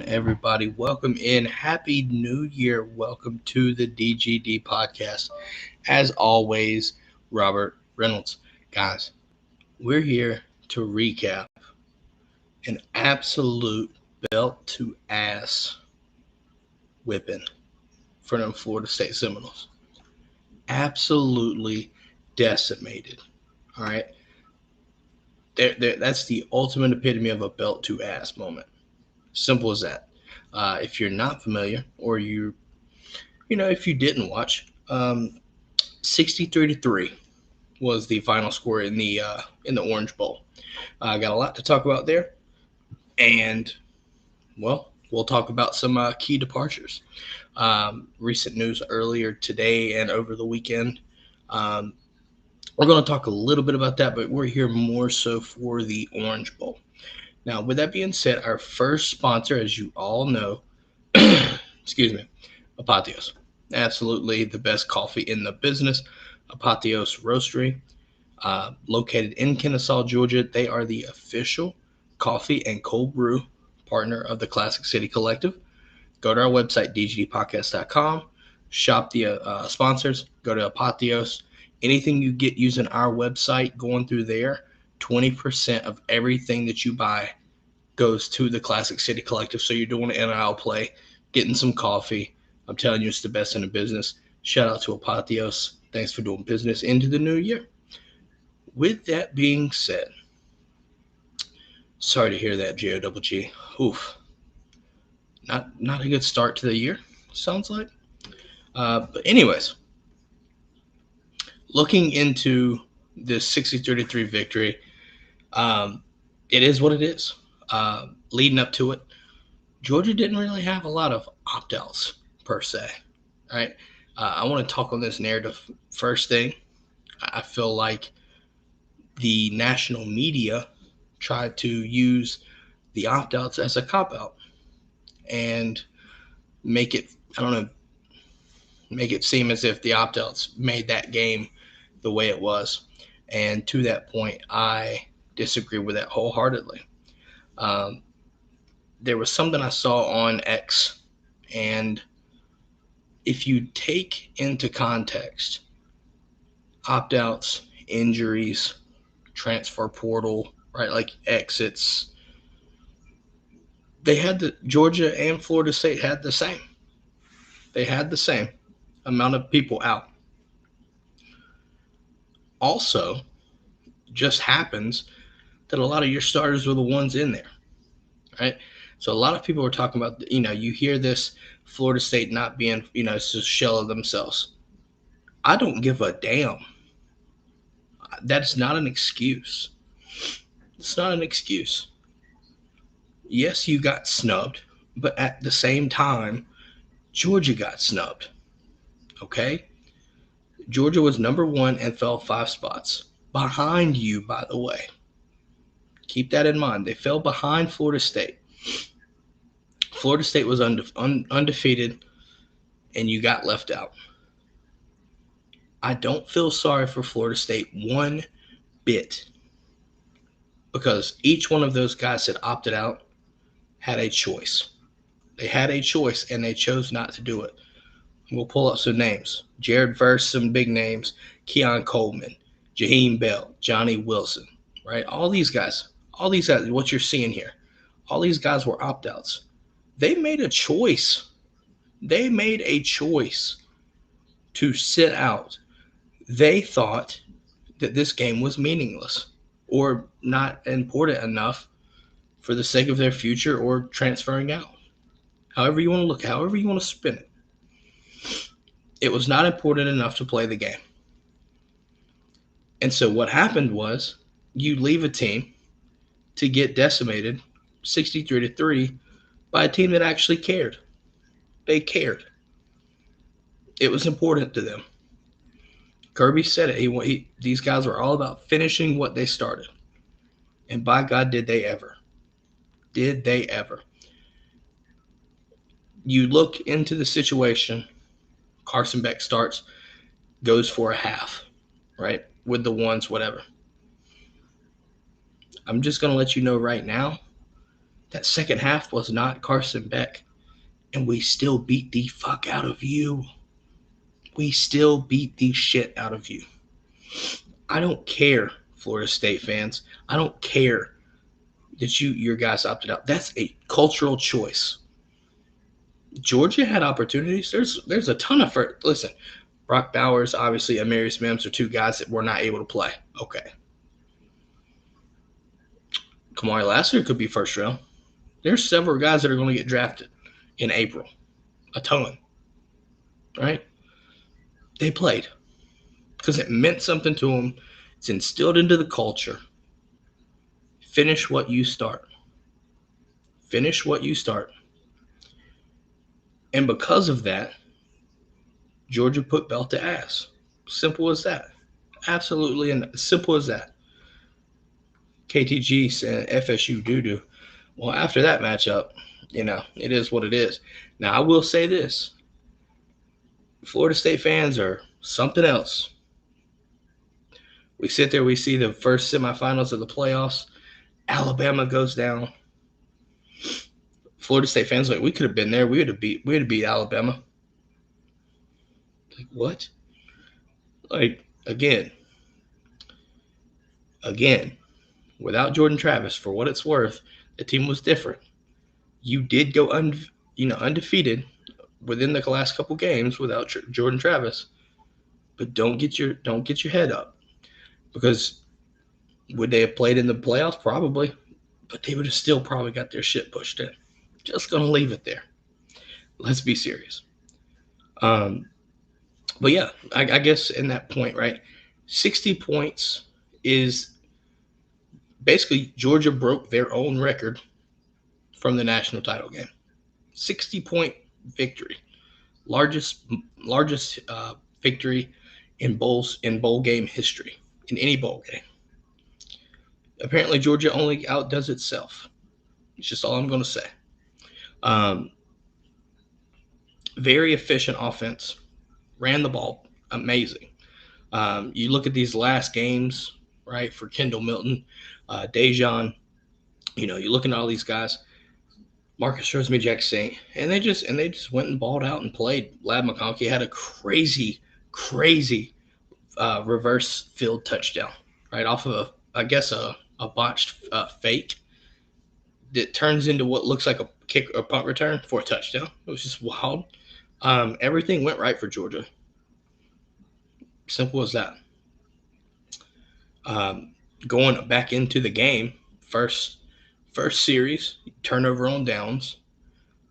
everybody? Welcome in. Happy New Year. Welcome to the DGD Podcast. As always, Robert Reynolds. Guys, we're here to recap an absolute belt to ass whipping for them Florida State Seminoles. Absolutely decimated. All right. That's the ultimate epitome of a belt to ass moment. Simple as that. If you're not familiar, or if you didn't watch, 63-3 was the final score in the Orange Bowl. I got a lot to talk about there, and we'll talk about some key departures. Recent news earlier today and over the weekend. Um, we're going to talk a little bit about that, but we're here more so for the Orange Bowl. Now, with that being said, our first sponsor, as you all know, excuse me, Apatios. Absolutely the best coffee in the business. Apatios Roastery, located in Kennesaw, Georgia. They are the official coffee and cold brew partner of the Classic City Collective. Go to our website, dgdpodcast.com. Shop the sponsors. Go to Apatios. Anything you get using our website, going through there, 20% of everything that you buy goes to the Classic City Collective. So you're doing an NIL play, getting some coffee. I'm telling you, it's the best in the business. Shout out to Apatios. Thanks for doing business into the new year. With that being said, sorry to hear that, G-O-double-G. Oof. Not a good start to the year, sounds like. But anyways, looking into this 60-33 victory, it is what it is. Leading up to it, Georgia didn't really have a lot of opt-outs per se, right? I want to talk on this narrative first thing. I feel like the national media tried to use the opt-outs as a cop-out and make it seem as if the opt-outs made that game the way it was. And to that point, I disagree with that wholeheartedly. There was something I saw on X, and if you take into context opt-outs, injuries, transfer portal, right, like exits, Georgia and Florida State had the same. They had the same amount of people out. Also, just happens that a lot of your starters were the ones in there, right? So a lot of people are talking about, you hear this Florida State not being, it's a shell of themselves. I don't give a damn. That's not an excuse. It's not an excuse. Yes, you got snubbed, but at the same time, Georgia got snubbed. Okay? Georgia was number 1 and fell 5 spots. Behind you, by the way. Keep that in mind. They fell behind Florida State. Florida State was undefeated, and you got left out. I don't feel sorry for Florida State one bit, because each one of those guys that opted out had a choice. They had a choice, and they chose not to do it. We'll pull up some names. Jared Verse, some big names. Keon Coleman, Jaheim Bell, Johnny Wilson, right? All these guys, what you're seeing here, all these guys were opt-outs. They made a choice. They made a choice to sit out. They thought that this game was meaningless or not important enough for the sake of their future or transferring out. However you want to look, however you want to spin it. It was not important enough to play the game. And so what happened was, you leave a team to get decimated 63-3 by a team that actually cared. They cared. It was important to them. Kirby said it. These guys were all about finishing what they started. And by God, did they ever. Did they ever. You look into the situation, Carson Beck starts, goes for a half, right? With the ones, whatever. I'm just going to let you know right now That second half was not Carson Beck, and we still beat the fuck out of you. We still beat the shit out of you. I don't care, Florida State fans. I don't care that your guys opted out. That's a cultural choice. Georgia had opportunities. There's a ton of listen. Brock Bowers, obviously, Amarius Mims are two guys that were not able to play. Okay. Kamari Lassiter could be first round. There's several guys that are going to get drafted in April. A ton. Right? They played because it meant something to them. It's instilled into the culture. Finish what you start. Finish what you start. And because of that, Georgia put belt to ass. Simple as that. Absolutely, and simple as that. KTG said FSU doo-doo. Well, after that matchup, it is what it is. Now, I will say this. Florida State fans are something else. We sit there, we see the first semifinals of the playoffs. Alabama goes down. Florida State fans like, we could have been there. We would have beat Alabama. Like, what? Like, again, without Jordan Travis, for what it's worth, the team was different. You did go undefeated within the last couple games without Jordan Travis, but don't get your head up, because would they have played in the playoffs? Probably, but they would have still probably got their shit pushed in. Just gonna leave it there. Let's be serious. But yeah, I guess in that point, right, 60 points is basically Georgia broke their own record from the national title game. 60-point victory, largest victory in bowl game history, in any bowl game. Apparently, Georgia only outdoes itself. It's just all I'm going to say. Very efficient offense. Ran the ball amazing. You look at these last games, right, for Kendall Milton, Dejon, you're looking at all these guys. Marcus Rosemy-Jackson, and they just went and balled out and played. Lad McConkey had a crazy reverse field touchdown, right, off of a botched fake that turns into what looks like a kick or punt return for a touchdown. It was just wild. Everything went right for Georgia. Simple as that. Going back into the game, first series, turnover on downs,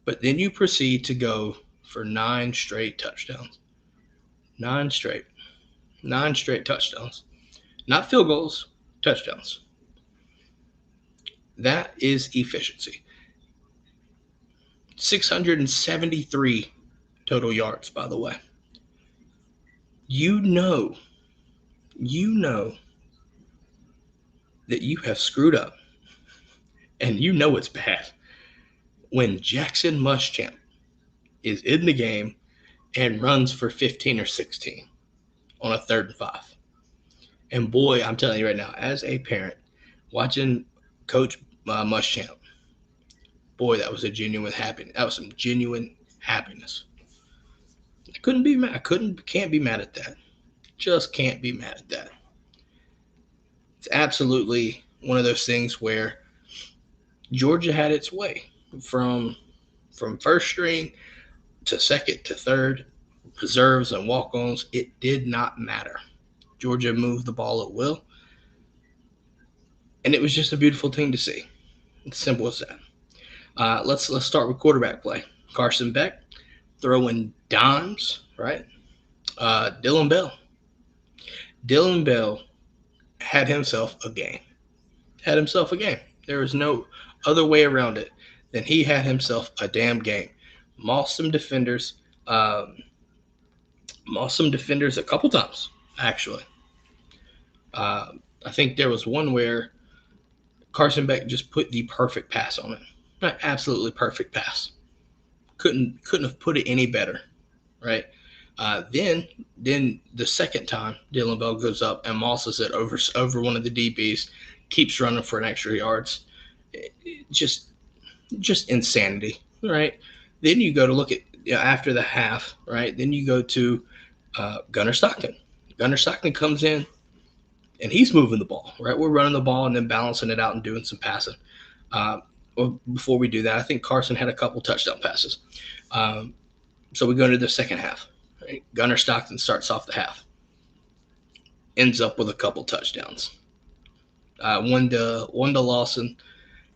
but then you proceed to go for 9 straight touchdowns. 9 straight touchdowns. Not field goals, touchdowns. That is efficiency. 673 total yards, by the way. You know that you have screwed up, and you know it's bad when Jackson Muschamp is in the game and runs for 15 or 16 on a 3rd and 5. And boy, I'm telling you right now, as a parent, watching Coach Muschamp, boy, that was a genuine happiness. That was some genuine happiness. I couldn't be mad. Can't be mad at that. Just can't be mad at that. It's absolutely one of those things where Georgia had its way from first string to second to third, reserves and walk-ons. It did not matter. Georgia moved the ball at will, and it was just a beautiful thing to see. It's simple as that. Let's start with quarterback play. Carson Beck throwing dimes, right? Dylan Bell had himself a game. There was no other way around it than he had himself a damn game. Mossed some defenders a couple times, actually. I think there was one where Carson Beck just put the perfect pass on it. Not absolutely perfect pass. Couldn't have put it any better, right? Then the second time, Dylan Bell goes up and mosses it over one of the DBs, keeps running for an extra yards. Just just insanity, right? Then you go to look at after the half, right? Then you go to Gunnar Stockton. Gunnar Stockton comes in and he's moving the ball, right? We're running the ball and then balancing it out and doing some passing. Uh, well, before we do that, I think Carson had a couple touchdown passes. Um, so we go into the second half. Right? Gunnar Stockton starts off the half, ends up with a couple touchdowns. One to Lawson,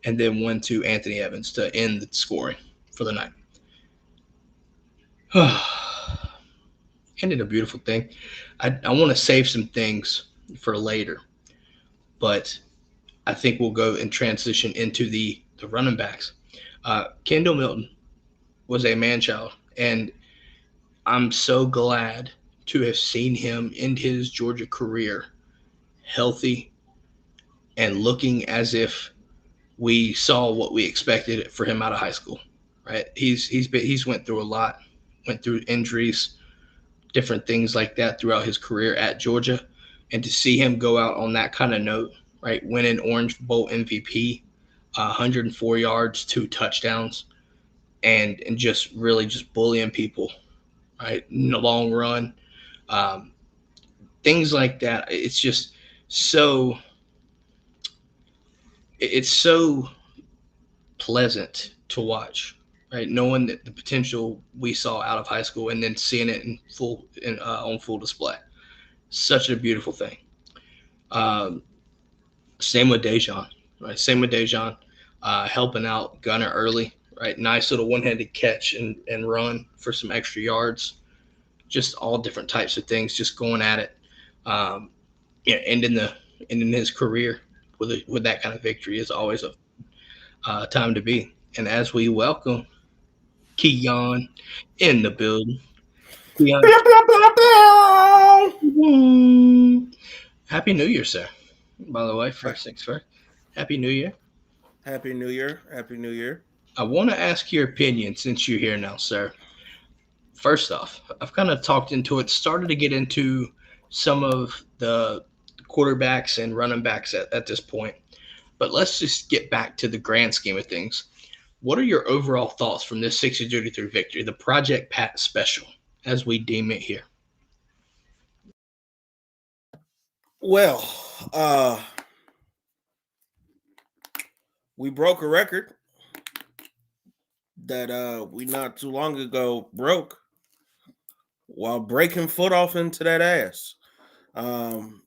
and then one to Anthony Evans to end the scoring for the night. Ended a beautiful thing. I want to save some things for later, but I think we'll go and transition into the running backs. Kendall Milton was a man child, and I'm so glad to have seen him end his Georgia career healthy and looking as if we saw what we expected for him out of high school. Right? He's went through a lot, went through injuries, different things like that throughout his career at Georgia, and to see him go out on that kind of note, right? Winning Orange Bowl MVP, 104 yards, 2 touchdowns, and just really just bullying people, right? In the long run, um, things like that. So it's so pleasant to watch, right? Knowing that the potential we saw out of high school and then seeing it on full display. Such a beautiful thing. Um, Same with Dejan, right? Same with Dejan, helping out Gunner early, right? Nice little one-handed catch and run for some extra yards. Just all different types of things, just going at it. Yeah, ending his career with that kind of victory is always a time to be. And as we welcome Keon in the building, Keon, Happy New Year, sir. By the way, first things first, Happy New Year. Happy New Year. Happy New Year. I want to ask your opinion since you're here now, sir. First off, I've kind of talked into it, started to get into some of the quarterbacks and running backs at this point, but let's just get back to the grand scheme of things. What are your overall thoughts from this 60-33 victory, the Project Pat special, as we deem it here? Well, uh, we broke a record that we not too long ago broke while breaking foot off into that ass. Um,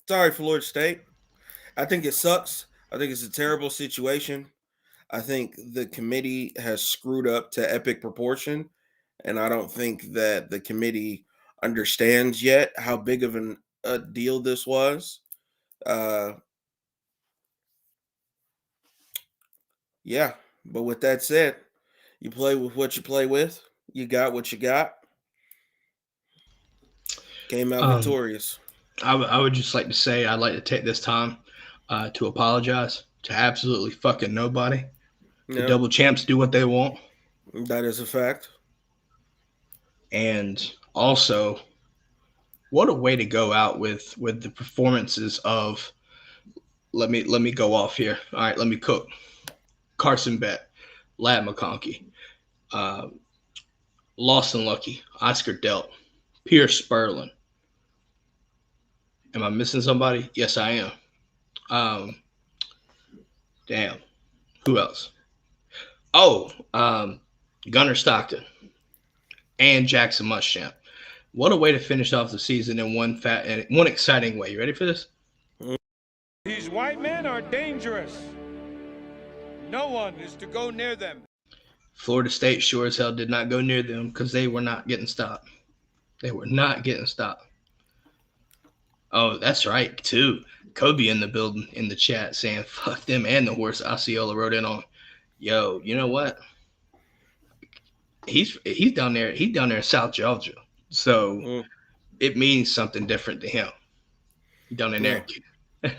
sorry, Florida State. I think it sucks. I think it's a terrible situation. I think the committee has screwed up to epic proportion, and I don't think that the committee understands yet how big of a deal this was. Uh, yeah, but with that said, you play with what you play with. You got what you got. Came out Um, victorious. I would just like to say I'd like to take this time to apologize to absolutely fucking nobody. The Yeah, double champs do what they want, that is a fact. and also what a way to go out with the performances of. Let me go off here. All right, let me cook. Carson Beck, Lad McConkey, uh, Lawson Lucky, Oscar Delt, Pierce Sperlin. Am I missing somebody? Yes, I am. Um, Damn. Who else? Oh, Gunnar Stockton and Jackson Muschamp. What a way to finish off the season in one exciting way. You ready for this? These white men are dangerous. No one is to go near them. Florida State sure as hell did not go near them because they were not getting stopped. They were not getting stopped. Oh, that's right, too. Kobe in the building in the chat saying, fuck them and the horse. Osceola wrote in on, yo, you know what? He's down there. He's down there in South Georgia. So Mm, it means something different to him. He's down in yeah, there.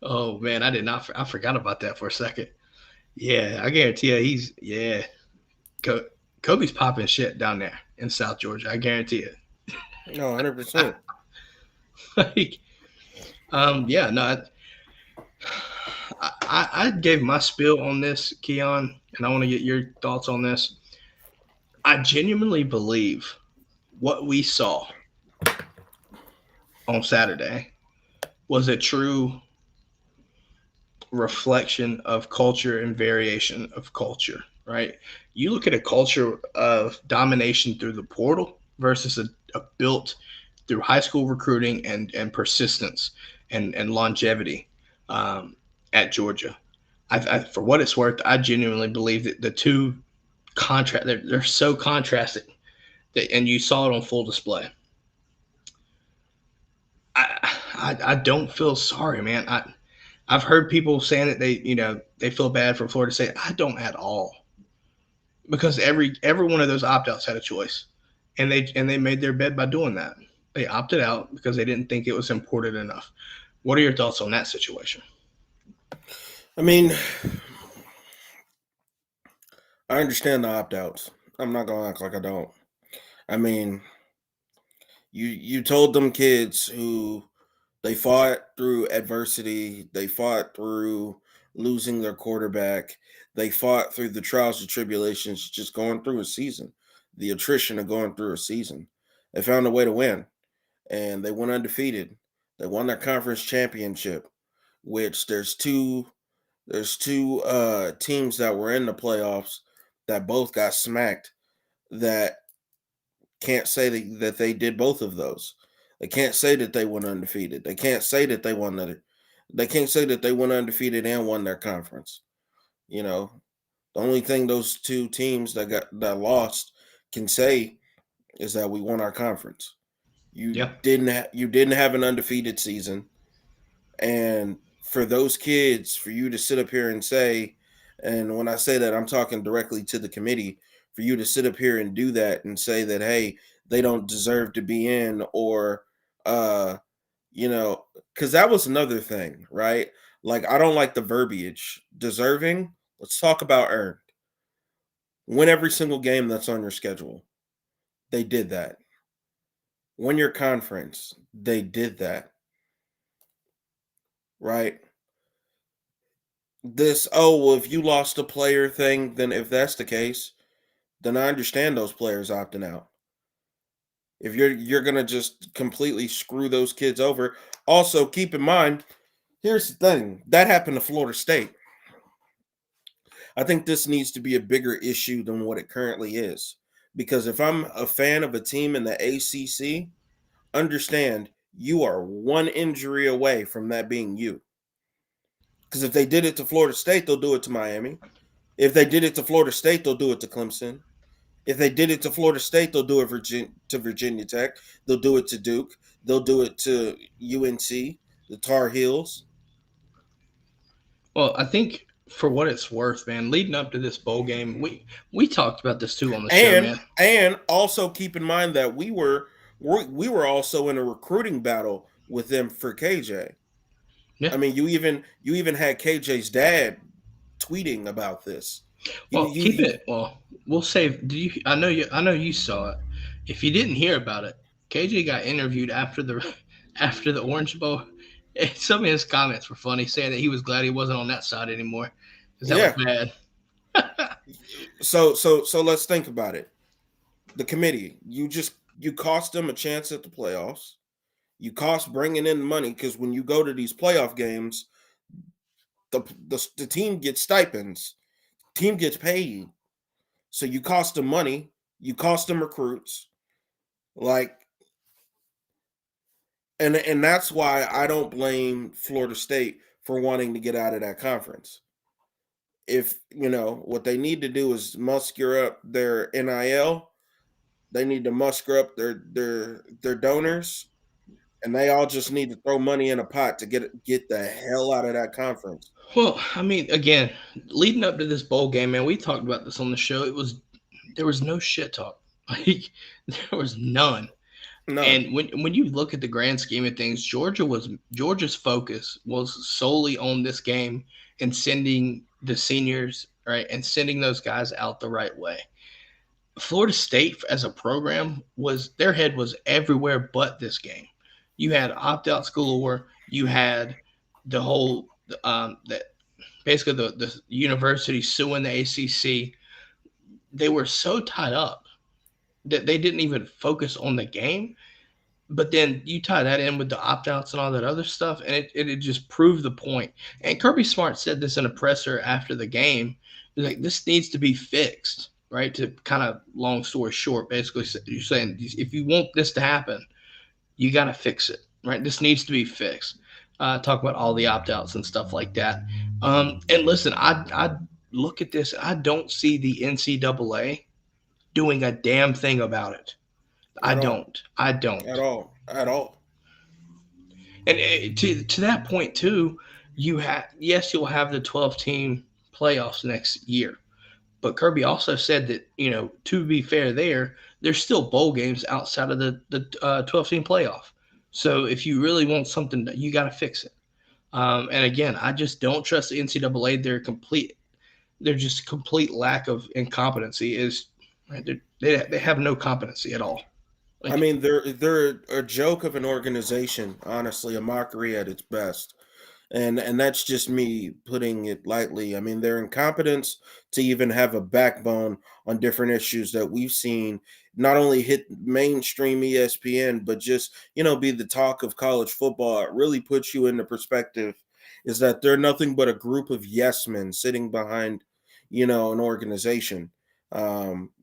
Oh, man, I forgot about that for a second. Yeah, I guarantee you yeah. Kobe's popping shit down there in South Georgia. I guarantee it. no, 100%. Like, yeah, no, I gave my spiel on this, Keon, and I want to get your thoughts on this. I genuinely believe what we saw on Saturday was a true reflection of culture and variation of culture, right? You look at a culture of domination through the portal versus a built through high school recruiting and persistence and longevity at Georgia. For what it's worth, I genuinely believe that the two they're so contrasted that, and you saw it on full display. I don't feel sorry, man. I've heard people saying that they feel bad for Florida State. I don't at all, because every one of those opt outs had a choice, and they made their bed by doing that. They opted out because they didn't think it was important enough. What are your thoughts on that situation? I mean, I understand the opt outs. I'm not gonna act like I don't. I mean, you told them kids who they fought through adversity, they fought through losing their quarterback, they fought through the trials and tribulations just going through a season, the attrition of going through a season. They found a way to win, and they went undefeated. They won their conference championship, which there's two teams that were in the playoffs that both got smacked, that can't say that they did both of those. They can't say that they went undefeated. They can't say that they won that. They can't say that they went undefeated and won their conference. You know, the only thing those two teams that lost can say is that we won our conference. Yeah. You didn't have an undefeated season, and for those kids, for you to sit up here and say, and when I say that, I'm talking directly to the committee, for you to sit up here and do that and say that, hey, they don't deserve to be in, or, because that was another thing, right? Like, I don't like the verbiage. Deserving, let's talk about earned. Win every single game that's on your schedule. They did that. Win your conference. They did that. Right? Well, if you lost a player thing, then if that's the case, then I understand those players opting out. If you're gonna just completely screw those kids over. Also, keep in mind, here's the thing that happened to Florida State. I think this needs to be a bigger issue than what it currently is, because if I'm a fan of a team in the ACC, understand you are one injury away from that being you. Because if they did it to Florida State, they'll do it to Miami. If they did it to Florida State, they'll do it to Clemson. If they did it to Florida State, they'll do it to Virginia Tech. They'll do it to Duke. They'll do it to UNC, the Tar Heels. Well, I think for what it's worth, man, leading up to this bowl game, we talked about this too on the show, man. And also keep in mind that we were also in a recruiting battle with them for KJ. Yeah. I mean, you even had KJ's dad tweeting about this. Well, we'll save. I know you saw it. If you didn't hear about it, KJ got interviewed after the Orange Bowl. Some of his comments were funny, saying that he was glad he wasn't on that side anymore because that was bad. So let's think about it. The committee, you cost them a chance at the playoffs. You cost bringing in money, because when you go to these playoff games, the team gets stipends, team gets paid. So you cost them money, you cost them recruits, and that's why I don't blame Florida State for wanting to get out of that conference. If what they need to do is muster up their NIL, they need to muster up their donors. And they all just need to throw money in a pot to get the hell out of that conference. Well, I mean, again, leading up to this bowl game, man, we talked about this on the show. There was no shit talk. Like, there was none. And when you look at the grand scheme of things, Georgia's focus was solely on this game and sending the seniors, right, and sending those guys out the right way. Florida State as a program their head was everywhere but this game. You had opt-outs galore. You had the whole basically the university suing the ACC. They were so tied up that they didn't even focus on the game. But then you tie that in with the opt outs and all that other stuff, and it just proved the point. And Kirby Smart said this in a presser after the game. He's like, this needs to be fixed, right? To kind of long story short, basically, you're saying if you want this to happen, you got to fix it, right? This needs to be fixed. Talk about all the opt outs and stuff like that. And listen, I look at this, I don't see the NCAA doing a damn thing about it. I At all. don't. I don't. At all. At all. And to that point too, you'll have the 12-team playoffs next year. But Kirby also said that, to be fair there's still bowl games outside of the 12-team playoff. So if you really want something, you got to fix it. And again, I just don't trust the NCAA. They're just complete lack of incompetency is right. They have no competency at all. I mean, they're a joke of an organization, honestly, a mockery at its best. And that's just me putting it lightly. I mean, their incompetence to even have a backbone on different issues that we've seen not only hit mainstream ESPN, but just, be the talk of college football. It really puts you into perspective is that they're nothing but a group of yes men sitting behind, an organization,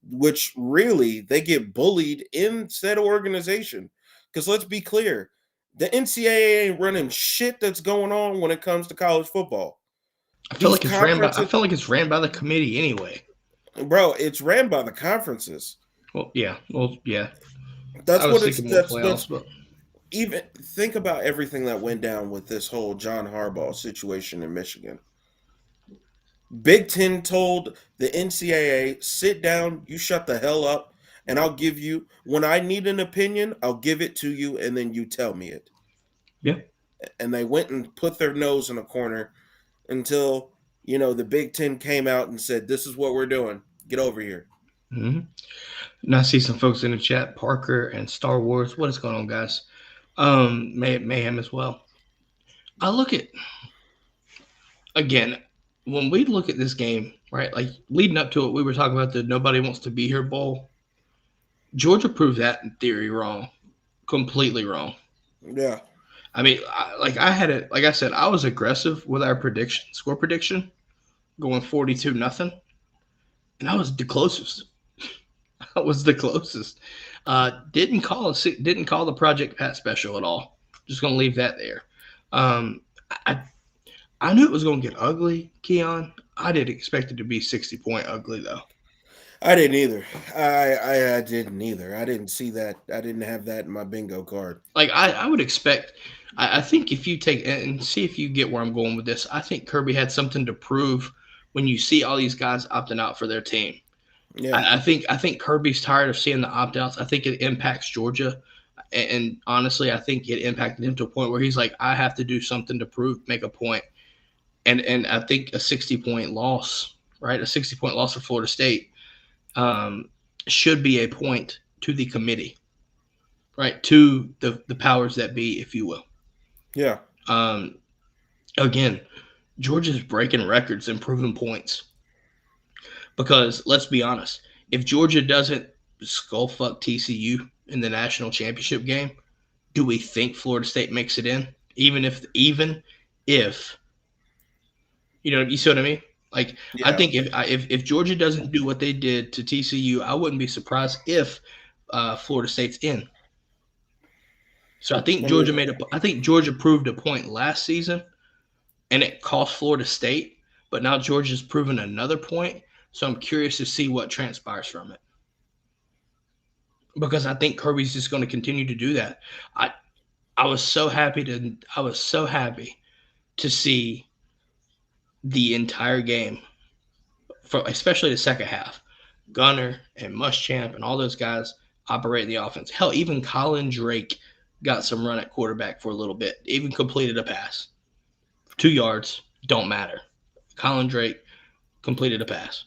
which really they get bullied in said organization. Because let's be clear, the NCAA ain't running shit that's going on when it comes to college football. I feel like it's ran by the committee anyway. Bro, it's ran by the conferences. Well, yeah. That's what it's. That's even think about everything that went down with this whole John Harbaugh situation in Michigan. Big Ten told the NCAA, sit down, you shut the hell up, and I'll give you, when I need an opinion, I'll give it to you, and then you tell me it. Yeah. And they went and put their nose in a corner until, the Big Ten came out and said, this is what we're doing. Get over here. Mm-hmm. Now I see some folks in the chat, Parker and Star Wars. What is going on, guys? Mayhem as well. I look at, again, when we look at this game, right, like leading up to it, we were talking about the nobody wants to be here bowl. Georgia proved that in theory wrong, completely wrong. Yeah. I mean, like I said, I was aggressive with our score prediction, going 42-0, and I was the closest. Didn't call the Project Pat special at all. Just gonna leave that there. I knew it was gonna get ugly, Keon. I didn't expect it to be 60-point ugly though. I didn't either. I didn't either. I didn't see that. I didn't have that in my bingo card. Like I would expect. I think if you take and see if you get where I'm going with this, I think Kirby had something to prove when you see all these guys opting out for their team. Yeah. I think Kirby's tired of seeing the opt-outs. I think it impacts Georgia. And honestly, I think it impacted him to a point where he's like, I have to do something to make a point. And I think a 60-point loss, right? A 60-point loss for Florida State should be a point to the committee, right? To the powers that be, if you will. Yeah. Again, Georgia's breaking records and proving points. Because let's be honest, if Georgia doesn't skull fuck TCU in the national championship game, do we think Florida State makes it in? Even if you see what I mean? Like, yeah. I think if Georgia doesn't do what they did to TCU, I wouldn't be surprised if Florida State's in. So I think Georgia proved a point last season, and it cost Florida State. But now Georgia's proven another point. So I'm curious to see what transpires from it. Because I think Kirby's just going to continue to do that. I was so happy to see the entire game, especially the second half. Gunner and Muschamp and all those guys operating the offense. Hell, even Colin Drake got some run at quarterback for a little bit. Even completed a pass. 2 yards, don't matter. Colin Drake completed a pass.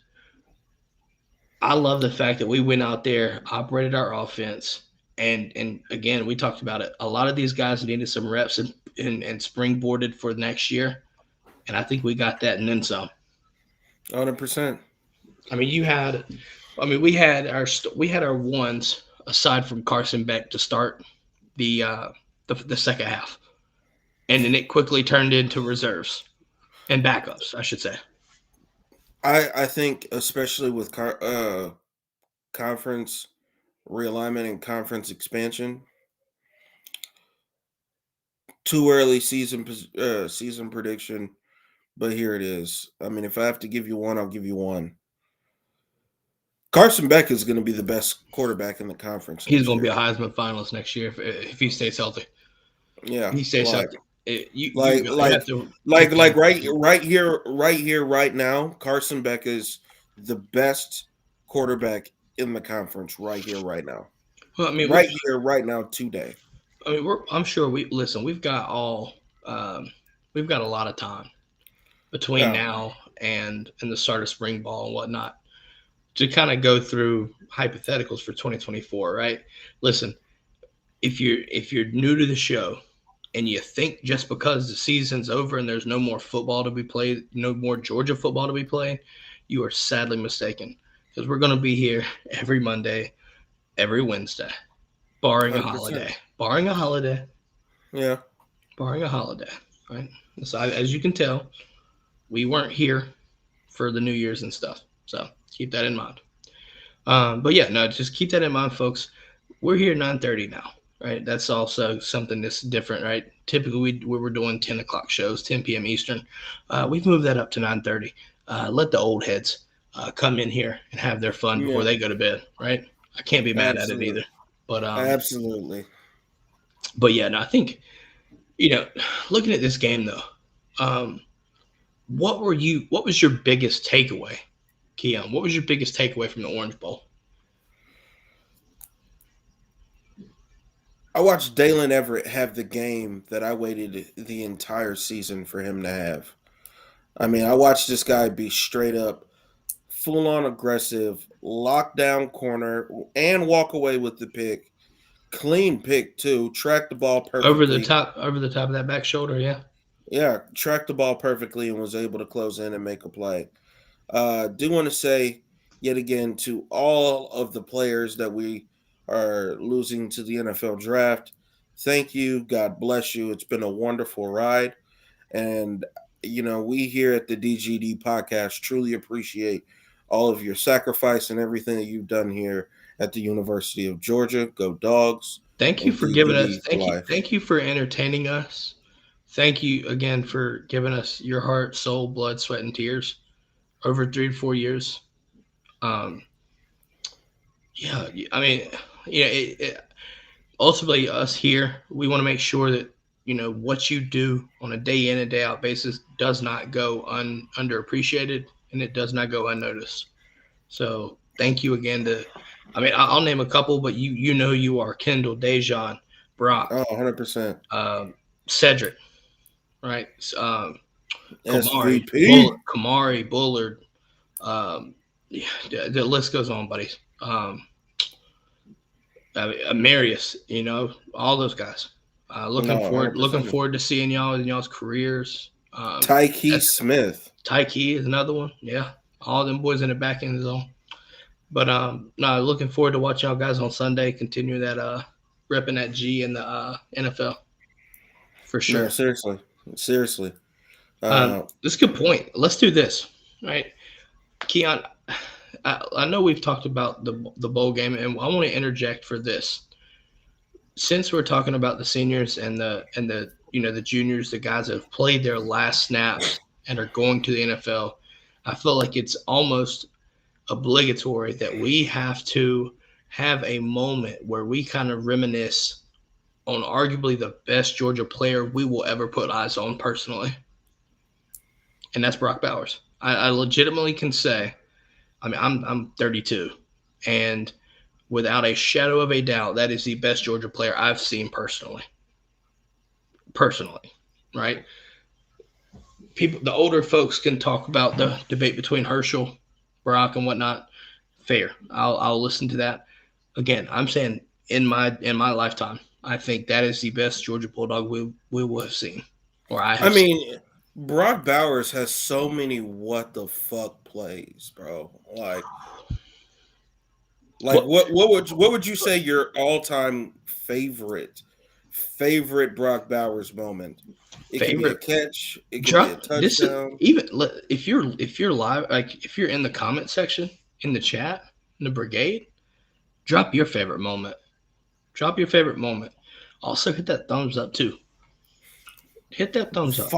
I love the fact that we went out there, operated our offense, and again, we talked about it. A lot of these guys needed some reps and springboarded for next year. And I think we got that and then some. 100%. I mean, we had our ones aside from Carson Beck to start the the second half, and then it quickly turned into reserves and backups, I should say. I think, especially with conference realignment and conference expansion, too early season prediction, but here it is. I mean, if I have to give you one, I'll give you one. Carson Beck is going to be the best quarterback in the conference He's next going to be year. a Heisman finalist next year if he stays healthy. Yeah, He stays like, healthy. You like, have to like right here, right now. Carson Beck is the best quarterback in the conference right here, right now. Well, I mean, Right here, right now, today. I'm sure we listen. We've got a lot of time between Yeah, now and the start of spring ball and whatnot to kind of go through hypotheticals for 2024. Right? Listen, if you're new to the show and you think just because the season's over and there's no more football to be played, no more Georgia football to be played, you are sadly mistaken because we're going to be here every Monday, every Wednesday, barring a 100%. holiday, barring a holiday, Yeah, barring a holiday, right? So as you can tell, we weren't here for the New Year's and stuff. So keep that in mind. But yeah, no, just keep that in mind, folks. We're here 9:30 now, right? That's also something that's different, right? Typically, we were doing 10 o'clock shows, 10 p.m. Eastern. We've moved that up to 9:30. Let the old heads come in here and have their fun before yeah, they go to bed, right? I can't be mad at it absolutely, either. But absolutely. yeah, no, I think looking at this game though, um, what was your biggest takeaway, Keon? What was your biggest takeaway from the Orange Bowl? I watched Dalen Everett have the game that I waited the entire season for him to have. I mean, I watched this guy be straight up, full on aggressive, lockdown corner, and walk away with the pick. Clean pick too. Tracked the ball perfectly. Over the top of that back shoulder, yeah. Yeah, tracked the ball perfectly and was able to close in and make a play. Do want to say yet again to all of the players that we are losing to the NFL draft, thank you. God bless you. It's been a wonderful ride. And, we here at the DGD Podcast truly appreciate all of your sacrifice and everything that you've done here at the University of Georgia. Go Dogs. Thank you And for giving us DGD for life. thank you for entertaining us. Thank you again for giving us your heart, soul, blood, sweat, and tears over 3 to 4 years. Um, yeah, I mean, ultimately, us here, we want to make sure that what you do on a day in and day out basis does not go underappreciated and it does not go unnoticed. So thank you again I'll name a couple, but you are Kendall, Dejan, Brock, Oh, 100%. Cedric, right? SVP. Kamari, Bullard. Yeah, the list goes on, buddies. Marius, all those guys. Looking No, forward, 100%. to seeing y'all in y'all's careers. Tyke Smith. Tyke is another one. Yeah, all them boys in the back end zone. But no, looking forward to watching y'all guys on Sunday. Continue that repping that G in the NFL for sure. No, seriously. That's a good point. Let's do this, right, Keon? I know we've talked about the bowl game, and I want to interject for this. Since we're talking about the seniors and the the juniors, the guys that have played their last snaps and are going to the NFL, I feel like it's almost obligatory that we have to have a moment where we kind of reminisce on arguably the best Georgia player we will ever put eyes on personally, and that's Brock Bowers. I legitimately can say, I mean, I'm 32, and without a shadow of a doubt, that is the best Georgia player I've seen personally. Personally, right? The older folks can talk about the debate between Herschel, Brock, and whatnot. Fair. I'll listen to that. Again, I'm saying in my lifetime, I think that is the best Georgia Bulldog we will have seen, or I have. I mean, Brock Bowers has so many what the fuck plays, bro. Like What what would you say your all time favorite Brock Bowers moment? It could be a favorite catch. It could be a drop? This is touchdown. even if you're live, like if you're in the comment section in the chat in the brigade, drop your favorite moment. Drop your favorite moment. Also hit that thumbs up too. Hit that thumbs up.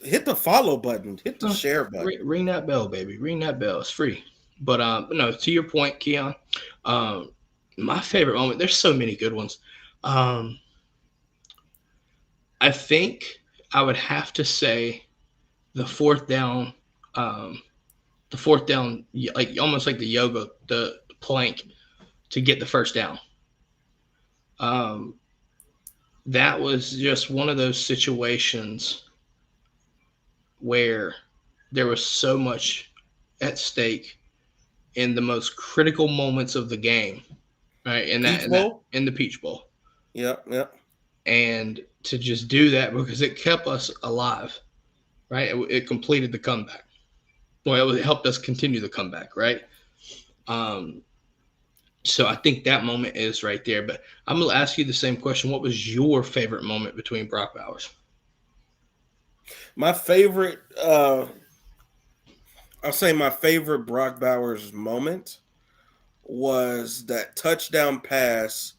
Hit the follow button. Hit the share button. Ring that bell, baby. Ring that bell. It's free. But no, to your point, Keon, um, my favorite moment. There's so many good ones. Um, I think I would have to say the fourth down, um, like almost like the yoga, the plank to get the first down. Um, that was just one of those situations where there was so much at stake in the most critical moments of the game, right? Peach Bowl. In the Peach Bowl, Yep. and to just do that because it kept us alive, right? It completed the comeback. Well, it helped us continue the comeback, right? Um, so I think that moment is right there. But I'm gonna ask you the same question. What was your favorite moment between Brock Bowers? My favorite. I'll say my favorite Brock Bowers moment was that touchdown pass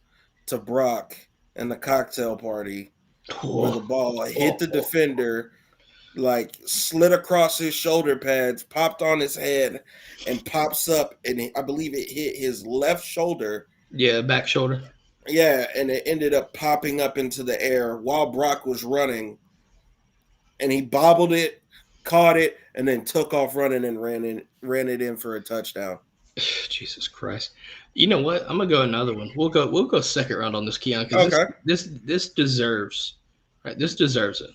to Brock and the cocktail party where the ball hit the defender, like slid across his shoulder pads, popped on his head, and pops up, and I believe it hit his left shoulder. Yeah, back shoulder. Yeah, and it ended up popping up into the air while Brock was running, and he bobbled it, caught it, and then took off running and ran it in for a touchdown. Jesus Christ! You know what? I'm gonna go another one. We'll go second round on this, Keon, because Okay. this deserves, right? This deserves it.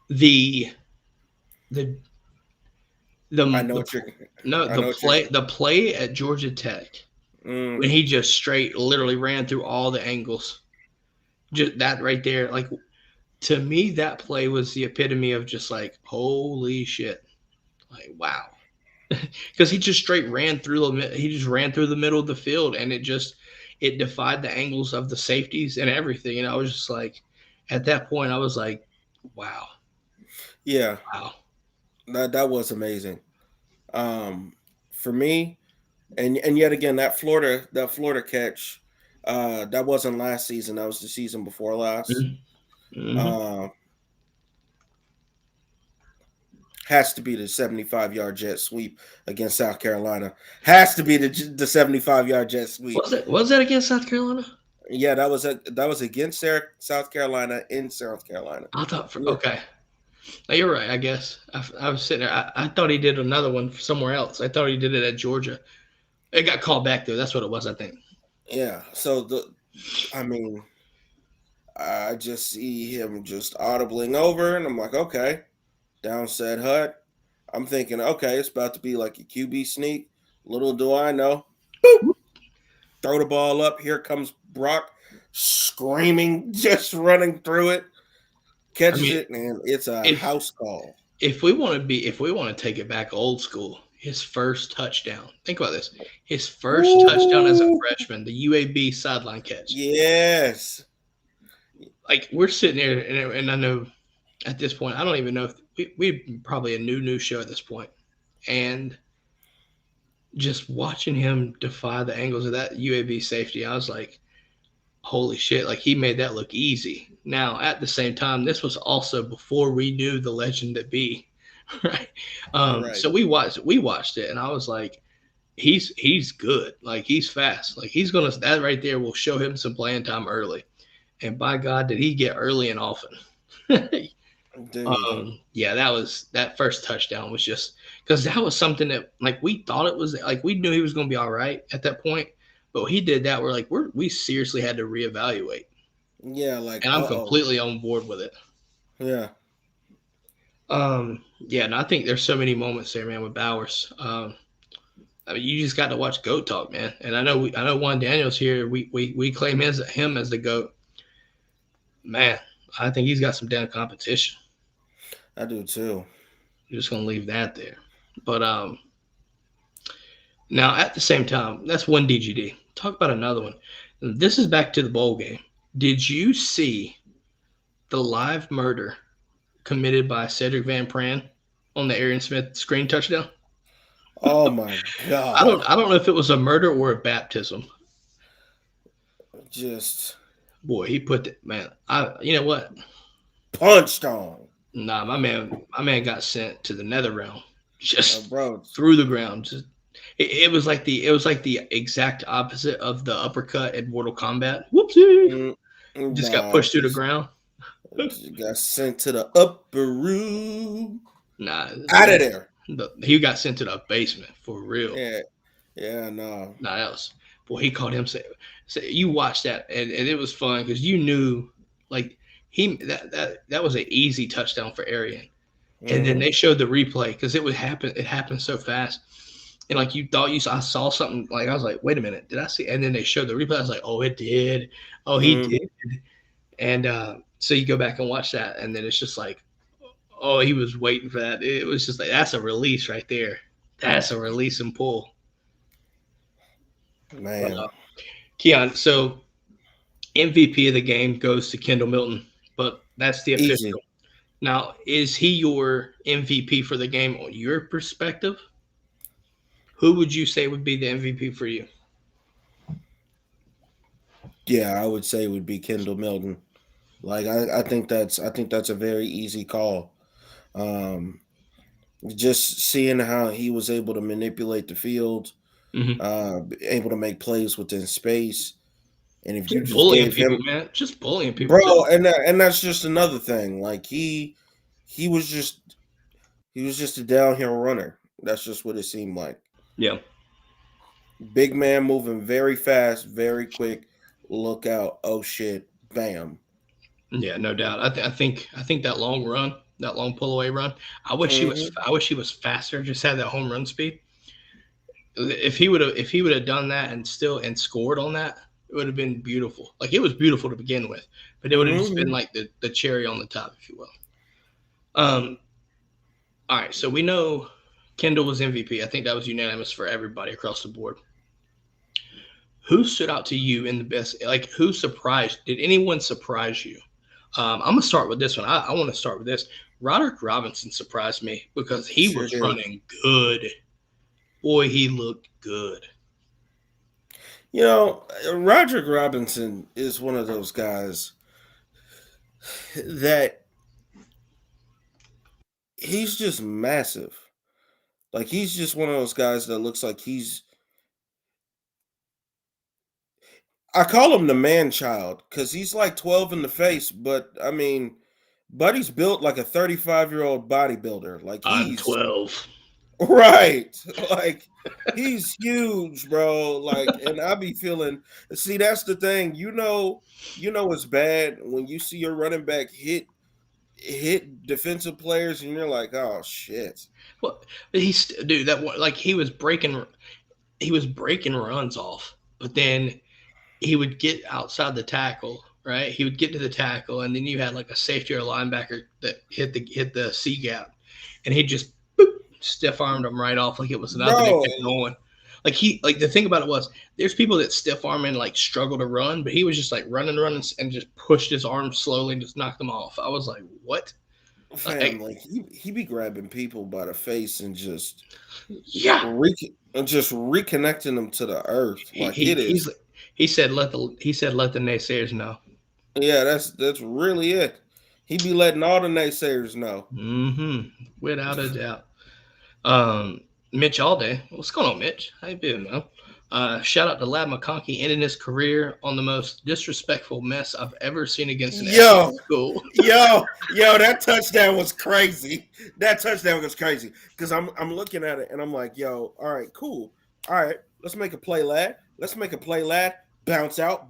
The the I know what you're. the play at Georgia Tech when he just straight literally ran through all the angles. Just that right there, like to me, that play was the epitome of just like holy shit, like wow. Because he just straight ran through the middle of the field, and it defied the angles of the safeties and everything. And I was just like, at that point, I was like, wow, Yeah, wow. that was amazing. For me, and yet again that Florida catch, that wasn't last season. That was the season before last. Mm-hmm. Has to be the 75-yard jet sweep against South Carolina. Has to be the 75-yard jet sweep. Was that against South Carolina? Yeah, that was against South Carolina in South Carolina. I thought okay. No, you're right. I guess I was sitting there. I thought he did another one somewhere else. I thought he did it at Georgia. It got called back though. That's what it was, I think. Yeah. So I just see him just audibling over, and I'm like, okay, down said hut. I'm thinking, okay, it's about to be like a QB sneak. Little do I know. Boop. Throw the ball up. Here comes Brock screaming, just running through it. Catches it, and it's a house call. If we want to take it back old school, his first touchdown. Think about this. His first touchdown as a freshman, the UAB sideline catch. Yes. Like we're sitting there, and I know at this point, I don't even know if we're probably a new show at this point, and just watching him defy the angles of that UAB safety, I was like, holy shit, like he made that look easy. Now, at the same time, this was also before we knew the legend that be, right? Right. So we watched it, and I was like, he's good. Like he's fast. Like that right there will show him some playing time early. And by God, did he get early and often. Yeah, that first touchdown was just because that was something that like we thought it was like we knew he was going to be all right at that point, but he did that. We're like we seriously had to reevaluate. Yeah, like and I'm completely on board with it. Yeah. Yeah, and I think there's so many moments there, man, with Bowers. I mean, you just got to watch GOAT talk, man. And I know Juan Daniels here. We claim him as the GOAT. Man, I think he's got some damn competition. I do too. I'm just gonna leave that there. But now at the same time, that's one DGD. Talk about another one. This is back to the bowl game. Did you see the live murder committed by Cedric Van Pran on the Arian Smith screen touchdown? Oh my I God. don't know if it was a murder or a baptism. Just Boy, he put the man. You know what? punched on. Nah, my man got sent to the nether realm, just Bro. through the ground. It was like the exact opposite of the uppercut in Mortal Kombat. Whoopsie! Just got pushed through the ground. Got sent to the upper room. Nah, Out of there. He got sent to the basement for real. Yeah, no. Not else. Boy, he called him. Say, you watched that, and it was fun because you knew, like that was an easy touchdown for Arian. And then they showed the replay because it would happen. It happened so fast, and like you thought I saw something. Like I was like, wait a minute, did I see? And then they showed the replay. I was like, oh, it did. Oh, he did. And so you go back and watch that, and then it's just like, oh, he was waiting for that. It was just like that's a release right there. That's a release and pull. Man. Keon, so MVP of the game goes to Kendall Milton, but that's the official. Easy. Now, is he your MVP for the game on your perspective? Who would you say would be the MVP for you? Yeah, I would say it would be Kendall Milton. Like I think that's a very easy call. Just seeing how he was able to manipulate the field, able to make plays within space, and if you just bullying gave people, him, man, just bullying people, bro, and that's just another thing. Like he was just a downhill runner. That's just what it seemed like. Yeah, big man moving very fast, very quick. Look out! Oh shit! Bam! Yeah, no doubt. I think that long run, that long pull away run. I wish he was faster. Just had that home run speed. If he would have done that and scored on that, it would have been beautiful. Like it was beautiful to begin with, but it would have just been like the cherry on the top, if you will. All right, so we know Kendall was MVP. I think that was unanimous for everybody across the board. Who stood out to you in the best? Like who surprised? Did anyone surprise you? I'm gonna start with this one. I want to start with this. Roderick Robinson surprised me because he was running good. Boy, he looked good. You know, Roderick Robinson is one of those guys that he's just massive. Like he's just one of those guys that looks like I call him the man child because he's like 12 in the face, but I mean, Buddy's built like a 35-year-old bodybuilder. Like I'm 12. Right. Like he's huge, bro. Like, and I be feeling, see, that's the thing. You know it's bad when you see your running back hit defensive players and you're like, oh shit. Well, dude, that like he was breaking runs off, but then he would get outside the tackle, right? He would get to the tackle, and then you had like a safety or a linebacker that hit the C gap, and he just stiff armed him right off like it was nothing and kept going. Like the thing about it was there's people that stiff arm and like struggle to run, but he was just like running and just pushed his arms slowly and just knocked them off. I was like, what? Fam, like he be grabbing people by the face and just reconnecting them to the earth. Like He said let the naysayers know. Yeah, that's really it. He be letting all the naysayers know. Without a doubt. Mitch Alday. What's going on, Mitch? How you doing, man? Shout out to Lab McConkey ending his career on the most disrespectful mess I've ever seen against an school. Yo, that touchdown was crazy. Because I'm looking at it and I'm like, yo, all right, cool. All right, let's make a play, lad. Bounce out,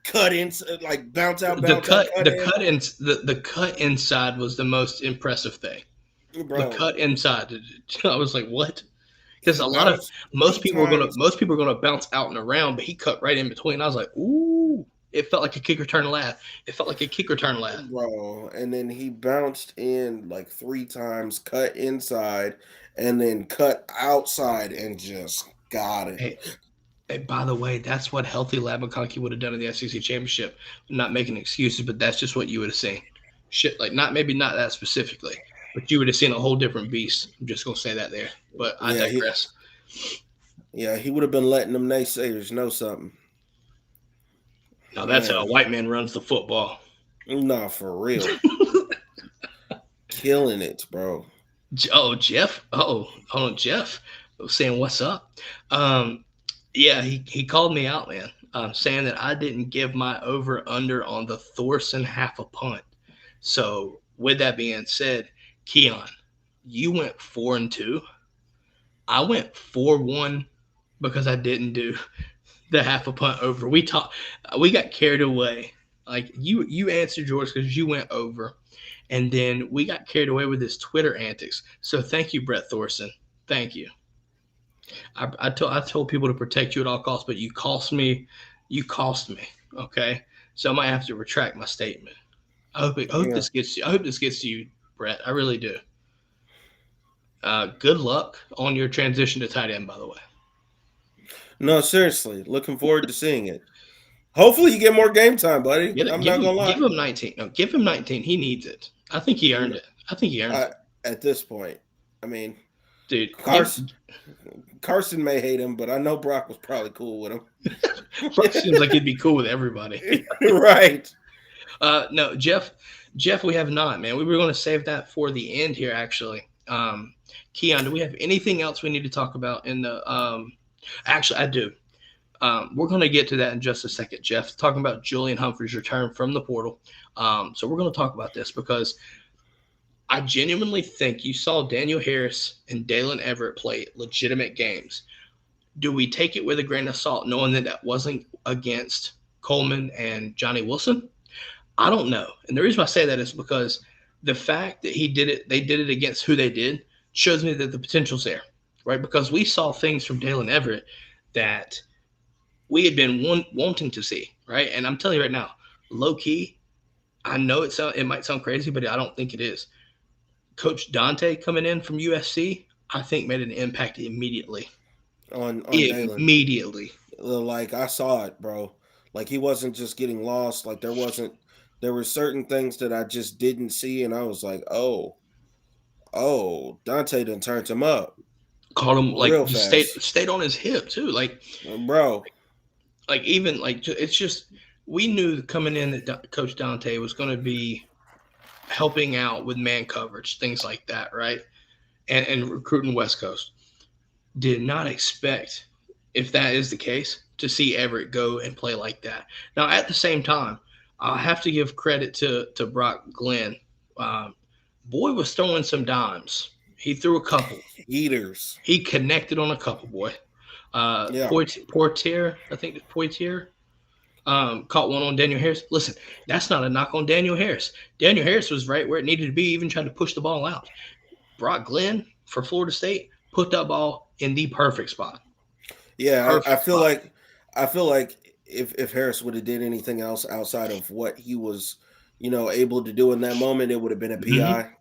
cut in, like bounce out. The cut inside was the most impressive thing. Bro. The cut inside, I was like, what? Because most people are gonna bounce out and around, but he cut right in between. I was like, ooh, It felt like a kick return lad. It felt like a kick return lad. Bro, and then he bounced in like 3 times, cut inside, and then cut outside and just got it. Hey, by the way, that's what healthy Lab McConkey would have done in the SEC championship. I'm not making excuses, but that's just what you would have seen. Shit, like not that specifically, but you would have seen a whole different beast. I'm just gonna say that there. But I digress. He would have been letting them naysayers know something. Now that's how a white man runs the football. Nah, for real. Killing it, bro. Oh, Jeff. Oh, hold on, Jeff. Was saying what's up. Yeah, he called me out, man. Saying that I didn't give my over under on the Thorson half a punt. So with that being said, Keon, you went 4-2. I went 4-1 because I didn't do the half a punt over. We got carried away. Like you answered yours because you went over, and then we got carried away with his Twitter antics. So thank you, Brett Thorson. Thank you. I told people to protect you at all costs, but you cost me. You cost me. Okay, so I might have to retract my statement. I hope this gets you. I hope this gets to you, Brett. I really do. Good luck on your transition to tight end, by the way. No, seriously. Looking forward to seeing it. Hopefully you get more game time, buddy. I'm not going to lie. Give him 19. No, give him 19. He needs it. I think he earned it. At this point, I mean, dude, Carson may hate him, but I know Brock was probably cool with him. Brock seems like he'd be cool with everybody. Right. No, Jeff, we have not, man. We were going to save that for the end here, actually. Keon, do we have anything else we need to talk about in the actually, I do. We're going to get to that in just a second, Jeff. Talking about Julian Humphrey's return from the portal. So we're going to talk about this because I genuinely think you saw Daniel Harris and Dalen Everett play legitimate games. Do we take it with a grain of salt knowing that wasn't against Coleman and Johnny Wilson? I don't know. And the reason I say that is because the fact that they did it against who they did, shows me that the potential's there, right? Because we saw things from Dalen Everett that we had been wanting to see, right? And I'm telling you right now, low key, I know it might sound crazy, but I don't think it is. Coach Dante coming in from USC, I think made an impact immediately. On immediately. Dalen. Like I saw it, bro. Like he wasn't just getting lost. Like there were certain things that I just didn't see, and I was like, oh, Dante done turned him up. Called him like he stayed on his hip too, like bro. Like even like it's just we knew coming in that Coach Dante was going to be helping out with man coverage, things like that, right? And recruiting West Coast. Did not expect, if that is the case, to see Everett go and play like that. Now, at the same time, I have to give credit to Brock Glenn. Boy was throwing some dimes. He threw a couple. Eaters. He connected on a couple, boy. Poitier, I think it's Poitier, caught one on Daniel Harris. Listen, that's not a knock on Daniel Harris. Daniel Harris was right where it needed to be, even trying to push the ball out. Brock Glenn for Florida State put that ball in the perfect spot. Yeah, I feel like if Harris would have did anything else outside of what he was, able to do in that moment, it would have been a PI. Mm-hmm.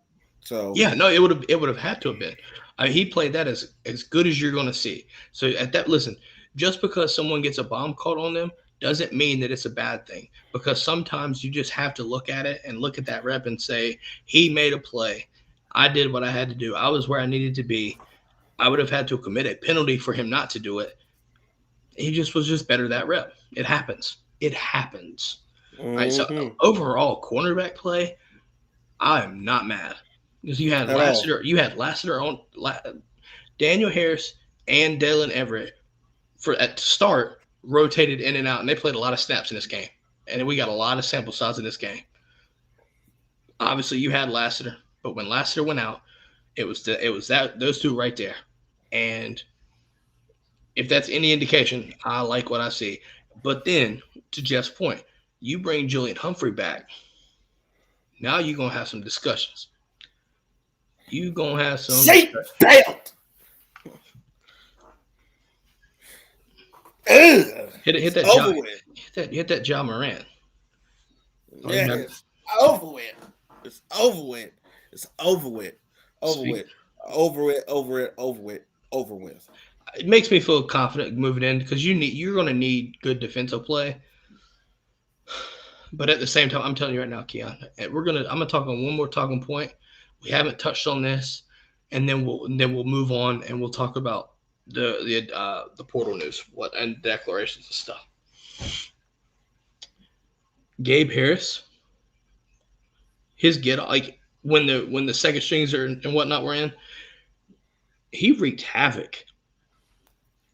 So yeah, no, it would have had to have been. He played that as good as you're going to see. So at that, listen, just because someone gets a bomb called on them doesn't mean that it's a bad thing. Because sometimes you just have to look at it and look at that rep and say, he made a play. I did what I had to do. I was where I needed to be. I would have had to commit a penalty for him not to do it. He was just better that rep. It happens. Mm-hmm. Right. So overall cornerback play, I am not mad. Because you had Lassiter on Daniel Harris and Dalen Everett at start rotated in and out, and they played a lot of snaps in this game. And we got a lot of sample size in this game. Obviously, you had Lassiter, but when Lassiter went out, it was those two right there. And if that's any indication, I like what I see. But then, to Jeff's point, you bring Julian Humphrey back. Now you're gonna have some discussions. You gonna have some. Seatbelt. Hit It's that over John. with. Hit that John Moran. Oh, Yeah, it's over with. It's over with. It's over with. Over speak. with. Over it. Over it. Over it. Over with. It makes me feel confident moving in because you're going to need good defensive play. But at the same time, I'm telling you right now, Keon, I'm gonna talk on one more talking point. We haven't touched on this, and then we'll move on and we'll talk about the portal news, what and declarations and stuff. Gabe Harris, his get like when the second strings are and whatnot were in, he wreaked havoc.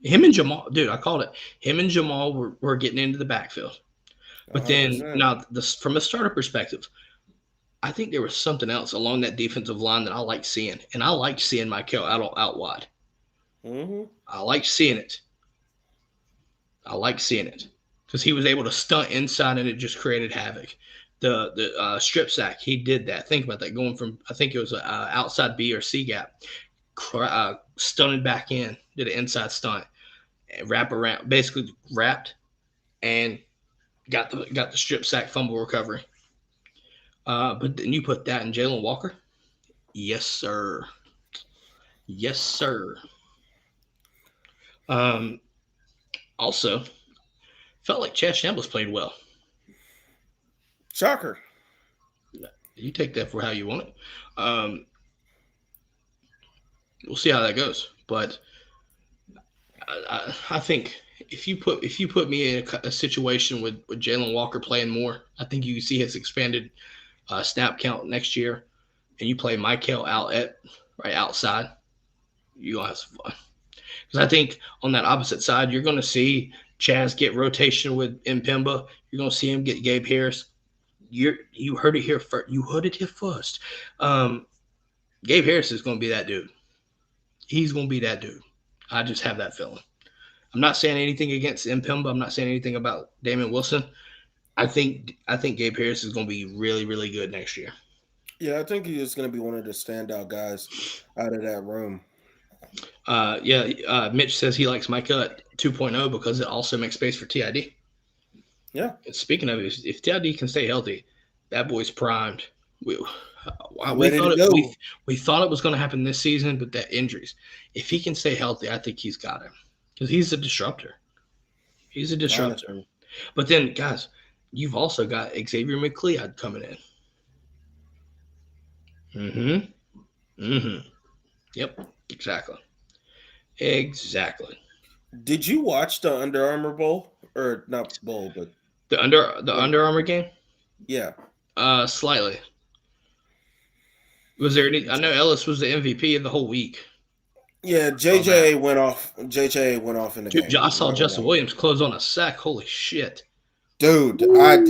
Him and Jamal, dude, I called it. Him and Jamal were getting into the backfield. But then 100%. now, from a starter perspective, I think there was something else along that defensive line that I like seeing, and I like seeing Michael out wide. Mm-hmm. I like seeing it. I like seeing it because he was able to stunt inside, and it just created havoc. The strip sack, he did that. Think about that, going from I think it was a outside B or C gap, stunted back in, did an inside stunt, wrap around, basically wrapped, and got the strip sack fumble recovery. But then you put that in Jalen Walker. Yes, sir. Yes, sir. Um, also, felt like Chad Shambles played well. Shocker. You take that for how you want it. Um, we'll see how that goes. But I think if you put me in a situation with Jalen Walker playing more, I think you can see his expanded snap count next year, and you play Michael out at right outside, you gonna have some fun. Because I think on that opposite side, you're gonna see Chaz get rotation with Mpemba. You're gonna see him get Gabe Harris. You heard it here first. You heard it here first. Gabe Harris is gonna be that dude. He's gonna be that dude. I just have that feeling. I'm not saying anything against Mpemba. I'm not saying anything about Damon Wilson. I think Gabe Harris is gonna be really, really good next year. Yeah, I think he is going to be one of the standout guys out of that room. Mitch says he likes Micah 2.0 because it also makes space for TID. Yeah. And speaking of it, if TID can stay healthy, that boy's primed. We Ready thought to go. we thought it was going to happen this season, but that injuries. If he can stay healthy, I think he's got him because he's a disruptor. He's a disruptor. Honestly. But then, guys, you've also got Xavier McLeod coming in. Yep, exactly. Did you watch the Under Armour Bowl? Or not bowl, but The Under Armour game? yeah. Slightly. Was there any? I know Ellis was the MVP of the whole week. Yeah, JJ went off. JJ went off in the Dude, game. I saw Justin Williams close on a sack. Holy shit! Dude, I'm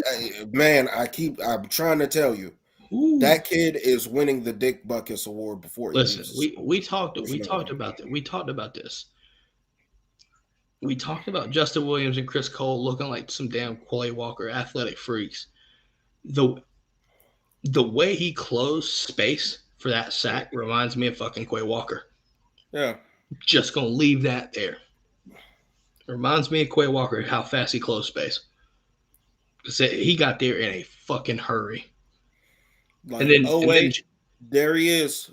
trying to tell you, Ooh. that kid is winning the Dick Buckus Award before. Listen, we talked about that. We talked about this. We talked about Justin Williams and Chris Cole looking like some damn Quay Walker athletic freaks. The way he closed space for that sack reminds me of fucking Quay Walker. Yeah. Just gonna leave that there. It reminds me of Quay Walker how fast he closed space. He got there in a fucking hurry. Like, and then there he is.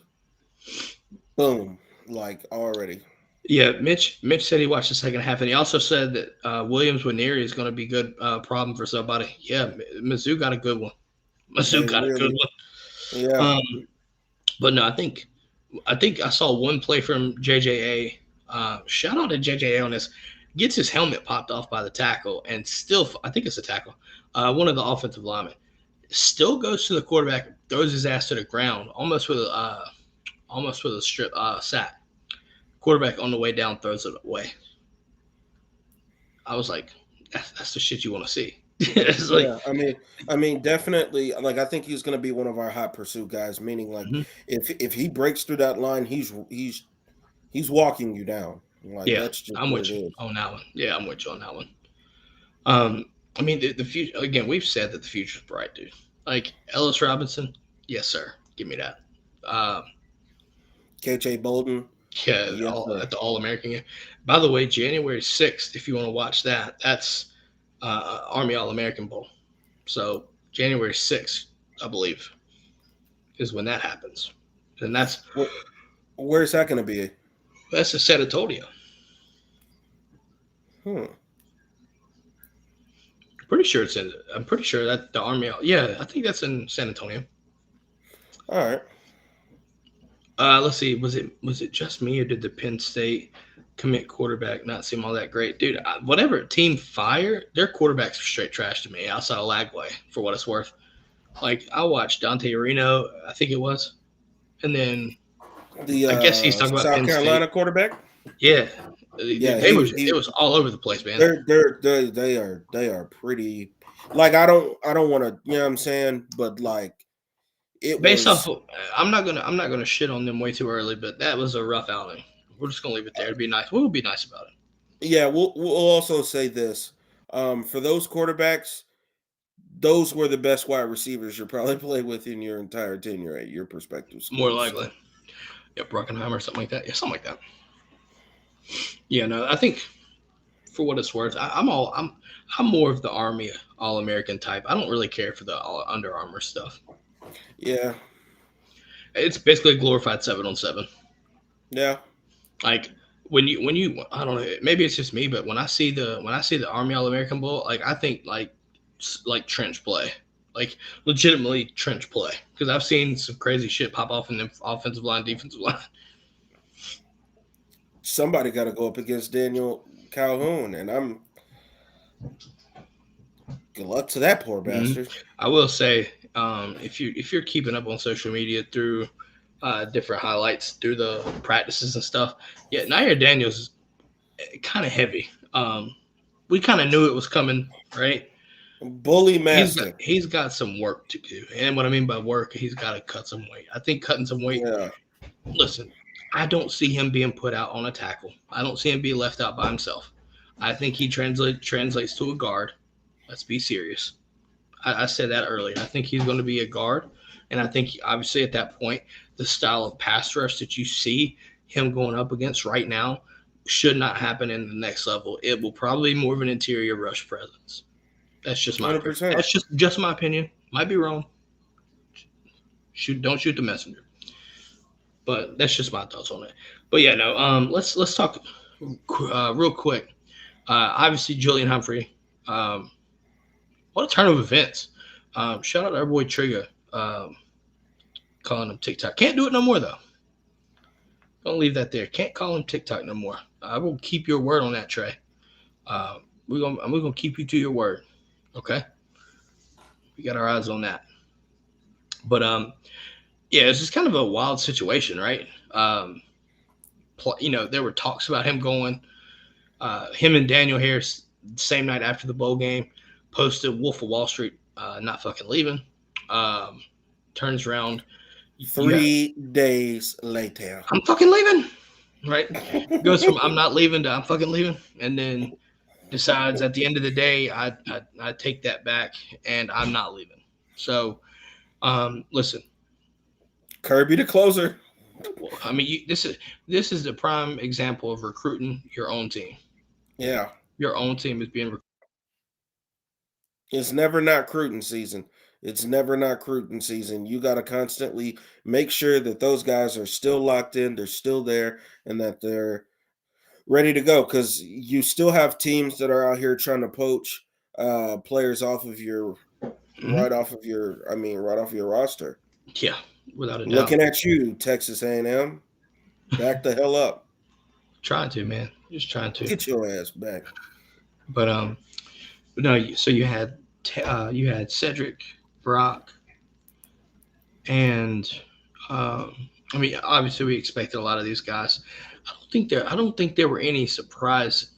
Boom. Like already. Yeah, Mitch said he watched the second half, and he also said that Williams Nwaneri is going to be a good problem for somebody. Yeah, Mizzou got a good one. A good one. Yeah. But no, I think I saw one play from JJA. Shout out to JJA on this. Gets his helmet popped off by the tackle, and still, I think it's a tackle. One of the offensive linemen still goes to the quarterback, throws his ass to the ground, almost with a strip sack. Quarterback on the way down throws it away. I was like, that's the shit you want to see. It's like, yeah, I mean, definitely. Like, I think he's going to be one of our hot pursuit guys. Meaning, like, if he breaks through that line, he's walking you down. Like, yeah, that's just I'm with you on that one. Yeah, I'm with you on that one. I mean, the future. Again, we've said that the future's bright, dude. Like Ellis Robinson, yes, sir. Give me that. KJ Bolden. Yeah, Yes, at sir. the All American game. By the way, January 6th, if you want to watch that, that's Army All American Bowl. So January 6th, I believe, is when that happens, and Where's that going to be? that's a San Antonio. Hmm. Pretty sure it's in. I'm pretty sure that the Army. Yeah, I think that's in San Antonio. All right. Let's see. Was it just me or did the Penn State commit quarterback not seem all that great, dude? Whatever team fire, their quarterbacks are straight trash to me. Outside of Lagway, for what it's worth. Like I watched Dante Reno, I think it was, and then The I guess he's talking about South Penn State. Carolina quarterback. Yeah, Yeah, it was all over the place, man. they are pretty. Like I don't want to, you know what I'm saying, but like it Based off, was. of, I'm not gonna shit on them way too early, but that was a rough outing. We're just gonna leave it there. Be nice. We'll be nice about it. Yeah, we'll also say this. For those quarterbacks, those were the best wide receivers you probably played with in your entire tenure at your prospective More schools. likely, yeah, Bruckenheimer or something like that. Yeah, something like that. Yeah, no, I think for what it's worth, I'm more of the Army All American type. I don't really care for the Under Armour stuff. Yeah, It's basically a glorified 7-on-7. yeah. Like when you I don't know, maybe it's just me, but when I see the Army All American Bowl, like I think like trench play, like legitimately trench play, because I've seen some crazy shit pop off in the offensive line, defensive line. Somebody got to go up against Daniel Calhoun, and I'm good luck to that poor Mhm. bastard. I will say, if you're keeping up on social media through different highlights through the practices and stuff, yeah, Nair Daniels is kind of heavy. We kind of knew it was coming, right? Bully master. He's got some work to do, and what I mean by work, he's got to cut some weight. I think cutting some weight. Yeah, Listen, I don't see him being put out on a tackle. I don't see him being left out by himself. I think he translates to a guard. Let's be serious. I said that earlier. I think he's going to be a guard, and I think obviously at that point, the style of pass rush that you see him going up against right now should not happen in the next level. It will probably be more of an interior rush presence. That's just my 100%. that's just my opinion. Might be wrong. Don't shoot the messenger. But that's just my thoughts on it. But yeah, no. Let's talk real quick. Obviously, Julian Humphrey. What a turn of events. Shout out to our boy Trigger. Calling him TikTok. Can't do it no more though. Don't leave that there. Can't call him TikTok no more. I will keep your word on that, Trey. We're gonna keep you to your word. Okay. We got our eyes on that. But yeah, it's just kind of a wild situation, right? There were talks about him going. Him and Daniel Harris, same night after the bowl game, posted Wolf of Wall Street not fucking leaving. Turns around. 3 days later. I'm fucking leaving. Right? Goes from I'm not leaving to I'm fucking leaving. And then decides at the end of the day, I take that back and I'm not leaving. So, listen. Kirby the closer. I mean, this is the prime example of recruiting your own team. Yeah. Your own team is being recruited. It's never not recruiting season. It's never not recruiting season. You got to constantly make sure that those guys are still locked in, they're still there, and that they're ready to go. Because you still have teams that are out here trying to poach players off of your right off of your roster. Yeah, without a doubt. Looking at you, Texas A&M, back the hell up. Trying to, man. Just trying to. Get your ass back. But no. So you had Cedric, Brock, and I mean, obviously we expected a lot of these guys. I don't think there were any surprise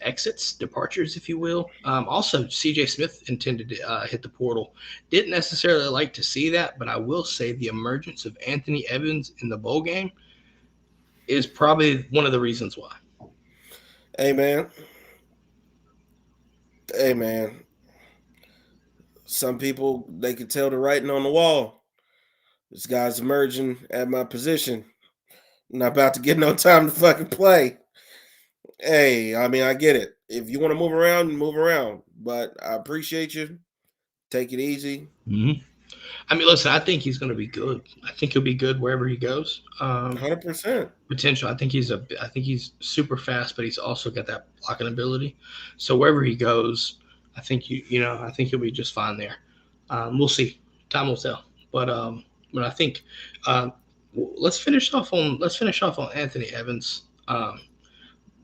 exits, departures, if you will. Also, CJ Smith intended to hit the portal. Didn't necessarily like to see that, but I will say the emergence of Anthony Evans in the bowl game is probably one of the reasons why. Hey, man. Some people, they could tell the writing on the wall. This guy's emerging at my position. Not about to get no time to fucking play. Hey, I mean, I get it. If you want to move around, move around. But I appreciate you. Take it easy. Mm-hmm. I mean, listen, I think he's going to be good. I think he'll be good wherever he goes. 100%. Potential. I think he's super fast, but he's also got that blocking ability. So wherever he goes, I think he'll be just fine there. We'll see. Time will tell. But I think uh, let's finish off on Anthony Evans.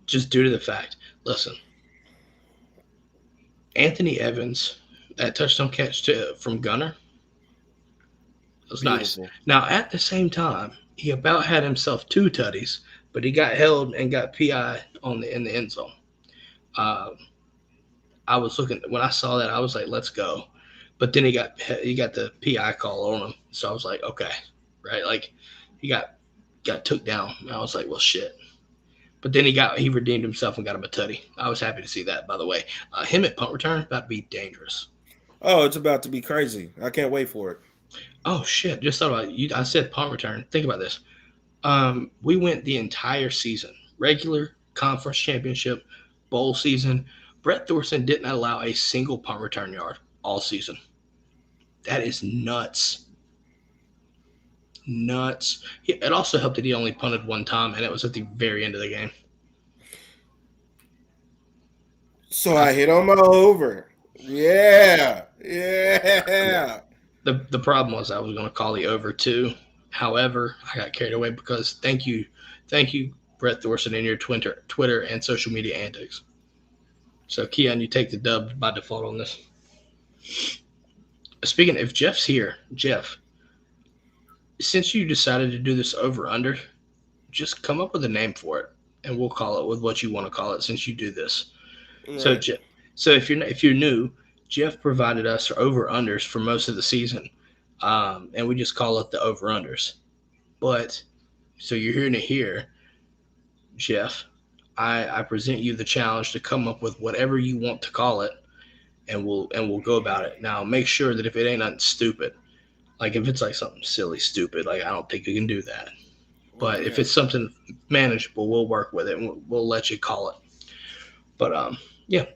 Just due to the fact, listen, Anthony Evans, that touchdown catch from Gunner, it was nice. Beautiful. Now, at the same time, he about had himself two tutties, but he got held and got PI in the end zone. Uh, I was looking when I saw that, I was like, "Let's go," but then he got the PI call on him, so I was like, "Okay, right." Like he got took down. And I was like, "Well, shit." But then he redeemed himself and got him a tutty. I was happy to see that. By the way, him at punt return about to be dangerous. Oh, it's about to be crazy. I can't wait for it. Oh shit! Just thought about you. I said punt return. Think about this. We went the entire season, regular conference championship, bowl season. Brett Thorson didn't allow a single punt return yard all season. That is nuts. Nuts. It also helped that he only punted one time, and it was at the very end of the game. So I hit on my over. Yeah. Yeah. The problem was I was going to call the over too. However, I got carried away because thank you, Brett Thorson, in your Twitter and social media antics. So Keon, you take the dub by default on this. Speaking, if Jeff's here, Jeff, since you decided to do this over under, just come up with a name for it, and we'll call it with what you want to call it. Since you do this, Right. so if you're new, Jeff provided us over unders for most of the season, and we just call it the over unders. But so you're hearing it here, Jeff. I present you the challenge to come up with whatever you want to call it, and we'll go about it. Now, make sure that if it ain't nothing stupid, like if it's like something silly, stupid, like I don't think you can do that. But if it's something manageable, we'll work with it and we'll let you call it. But yeah.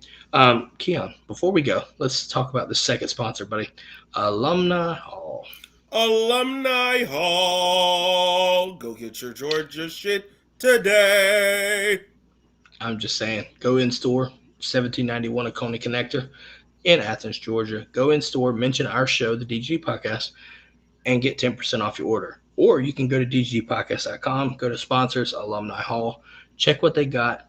Keon, before we go, let's talk about the second sponsor, buddy. Alumni Hall. Alumni Hall. Go get your Georgia shit today. I'm just saying, go in store, 1791 Oconee Connector in Athens, Georgia. Go in store, mention our show, the DGD Podcast, and get 10% off your order. Or you can go to dgdpodcast.com, go to sponsors, Alumni Hall, check what they got.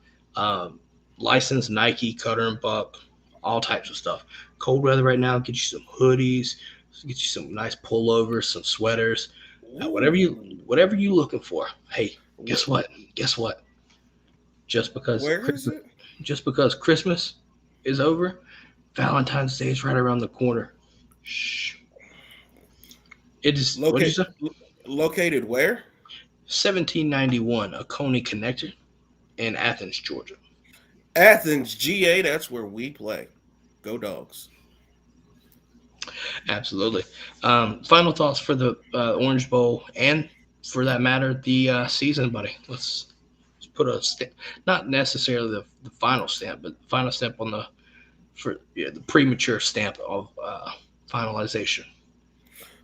Licensed Nike, Cutter and Buck, all types of stuff. Cold weather right now, get you some hoodies, get you some nice pullovers, some sweaters, whatever you looking for. Hey, guess what? Just because just because Christmas is over, Valentine's Day is right around the corner. Shh. It is located where? 1791 Oconee Connector in Athens, Georgia. Athens, GA, that's where we play. Go Dogs. Absolutely. Final thoughts for the Orange Bowl and, for that matter, the season, buddy. Let's put a not necessarily the final stamp, but final stamp on the premature stamp of finalization.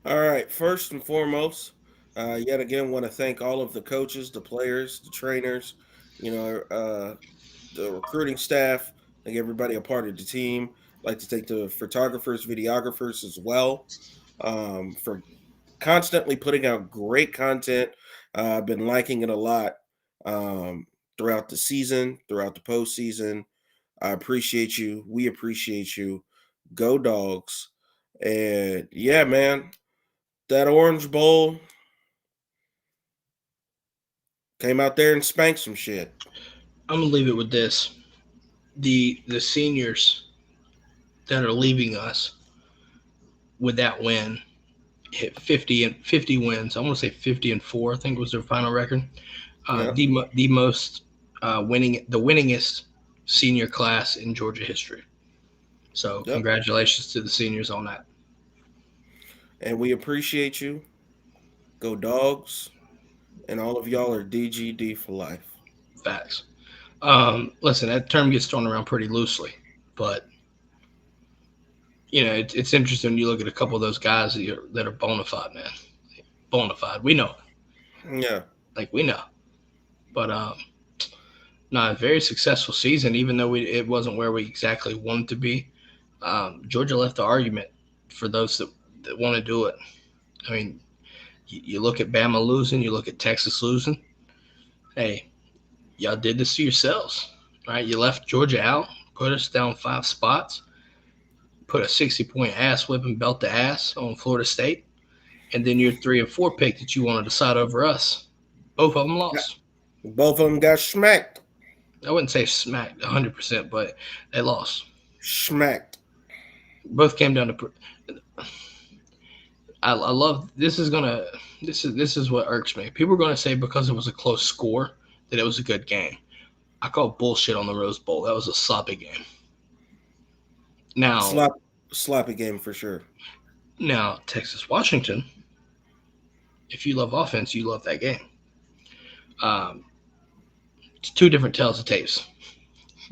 All right. First and foremost, yet again, want to thank all of the coaches, the players, the trainers, the recruiting staff, like everybody a part of the team. I'd like to thank the photographers, videographers as well, for constantly putting out great content. I've been liking it a lot throughout the season, throughout the postseason. I appreciate you. We appreciate you. Go Dogs. And yeah, man, that Orange Bowl came out there and spanked some shit. I'm gonna leave it with this: the seniors that are leaving us with that win hit 50 wins. I want to say 50-4. I think was their final record. The most winningest senior class in Georgia history. So Congratulations to the seniors on that. And we appreciate you. Go Dogs. And all of y'all are DGD for life. Facts. Listen, that term gets thrown around pretty loosely, but it's interesting when you look at a couple of those guys that are bona fide, man. Bona fide. We know. Yeah. Like, we know. But, no, a very successful season, even though it wasn't where we exactly wanted to be. Georgia left the argument for those that want to do it. I mean, you look at Bama losing, you look at Texas losing. Hey, y'all did this to yourselves, right? You left Georgia out, put us down 5 spots, put a 60-point ass whipping belt to ass on Florida State, and then your 3 and 4 pick that you wanted to side over us. Both of them lost. Both of them got smacked. I wouldn't say smacked 100%, but they lost. Smacked. Both came down to. I love this is what irks me. People are gonna say because it was a close score that it was a good game. I call bullshit on the Rose Bowl. That was a sloppy game. Now, sloppy game for sure. Now, Texas Washington. If you love offense, you love that game. It's 2 different tales of tapes,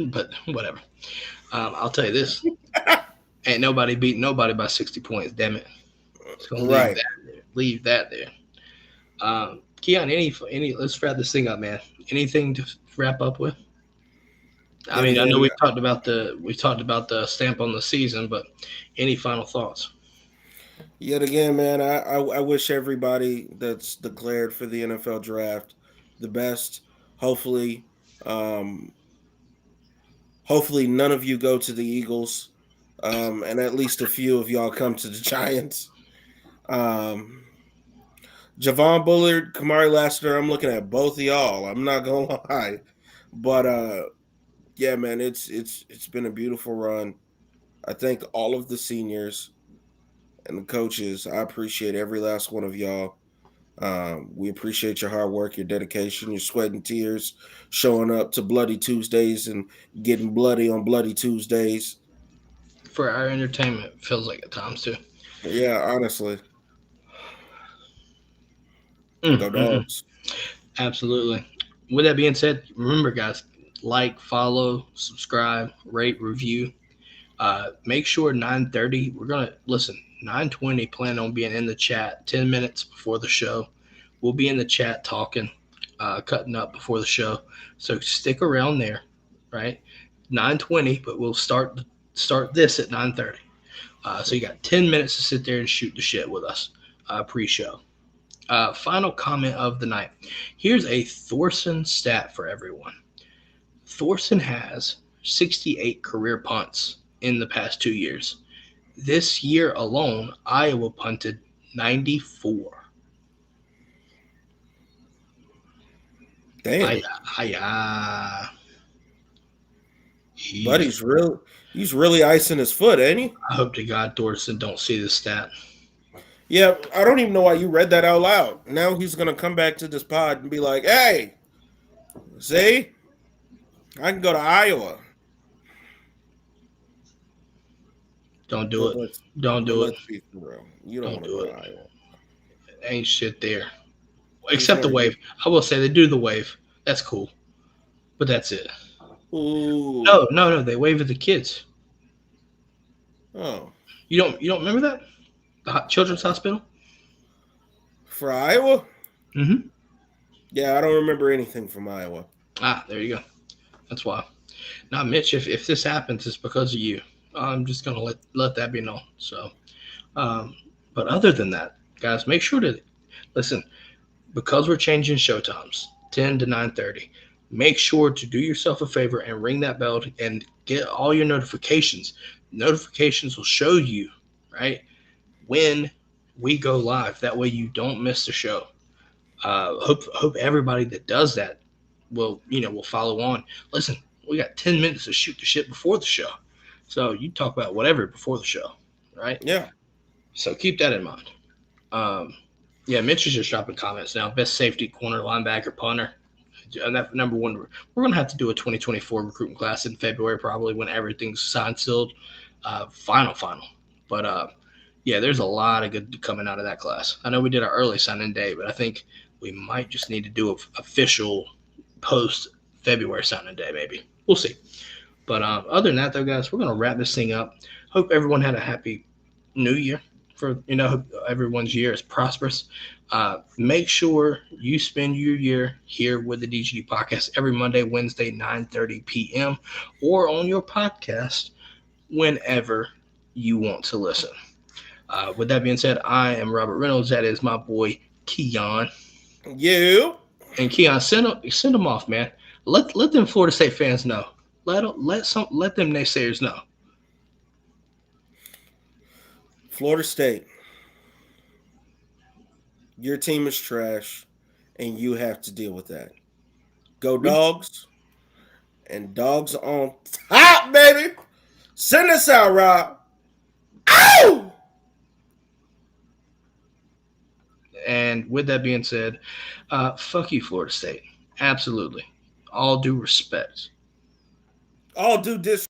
but whatever. I'll tell you this: ain't nobody beat nobody by 60 points. Damn it! So leave that there. Keon, any? Let's wrap this thing up, man. Anything to wrap up with? I mean, I know we talked about the stamp on the season, but any final thoughts? Yet again, man, I wish everybody that's declared for the NFL draft the best. Hopefully none of you go to the Eagles, and at least a few of y'all come to the Giants. Javon Bullard, Kamari Lassiter, I'm looking at both of y'all. I'm not gonna lie, but yeah, man, it's been a beautiful run. I thank all of the seniors and the coaches. I appreciate every last one of y'all. We appreciate your hard work, your dedication, your sweat and tears, showing up to Bloody Tuesdays and getting bloody on Bloody Tuesdays. For our entertainment, feels like at times too. Yeah, honestly. Go Dogs. Absolutely. With that being said, remember, guys, like, follow, subscribe, rate, review. Make sure 9:30. We're gonna listen. 9:20. Plan on being in the chat 10 minutes before the show. We'll be in the chat talking, cutting up before the show. So stick around there, right? 9:20, but we'll start this at 9:30. So you got 10 minutes to sit there and shoot the shit with us pre-show. Final comment of the night. Here's a Thorson stat for everyone. Thorson has 68 career punts in the past 2 years. This year alone, Iowa punted 94. Damn. But he's really icing his foot, ain't he? I hope to God Thorson don't see the stat. Yeah, I don't even know why you read that out loud. Now he's going to come back to this pod and be like, hey, see? I can go to Iowa. Don't do it. Don't do it. You don't want to go to Iowa. Ain't shit there. Except the wave. I will say they do the wave. That's cool. But that's it. Ooh. No. They wave at the kids. Oh. You don't remember that? The Children's Hospital? For Iowa? Mm-hmm. Yeah, I don't remember anything from Iowa. There you go. That's why. Now, Mitch, if this happens, it's because of you. I'm just going to let that be known. So, but other than that, guys, make sure to listen. Because we're changing show times, 10 to 9:30, make sure to do yourself a favor and ring that bell and get all your notifications. Notifications will show you, right, when we go live. That way you don't miss the show. Hope everybody that does that will follow on. Listen, we got 10 minutes to shoot the shit before the show. So you talk about whatever before the show, right? Yeah. So keep that in mind. Yeah, Mitch is just dropping comments now. Best safety, corner, linebacker, punter. And that number one, we're going to have to do a 2024 recruiting class in February, probably when everything's signed, sealed, final. But Yeah, there's a lot of good coming out of that class. I know we did our early signing day, but I think we might just need to do an official post February signing day, maybe. We'll see. But other than that, though, guys, we're gonna wrap this thing up. Hope everyone had a happy New Year. Hope everyone's year is prosperous. Make sure you spend your year here with the DGD Podcast every Monday, Wednesday, 9:30 p.m. or on your podcast whenever you want to listen. With that being said, I am Robert Reynolds. That is my boy Keon. You. And Keon, send them off, man. Let them Florida State fans know. Let them naysayers know. Florida State. Your team is trash, and you have to deal with that. Go Dogs, and Dogs on top, baby. Send this out, Rob. Ow! And with that being said, fuck you, Florida State. Absolutely. All due respect. All due disrespect.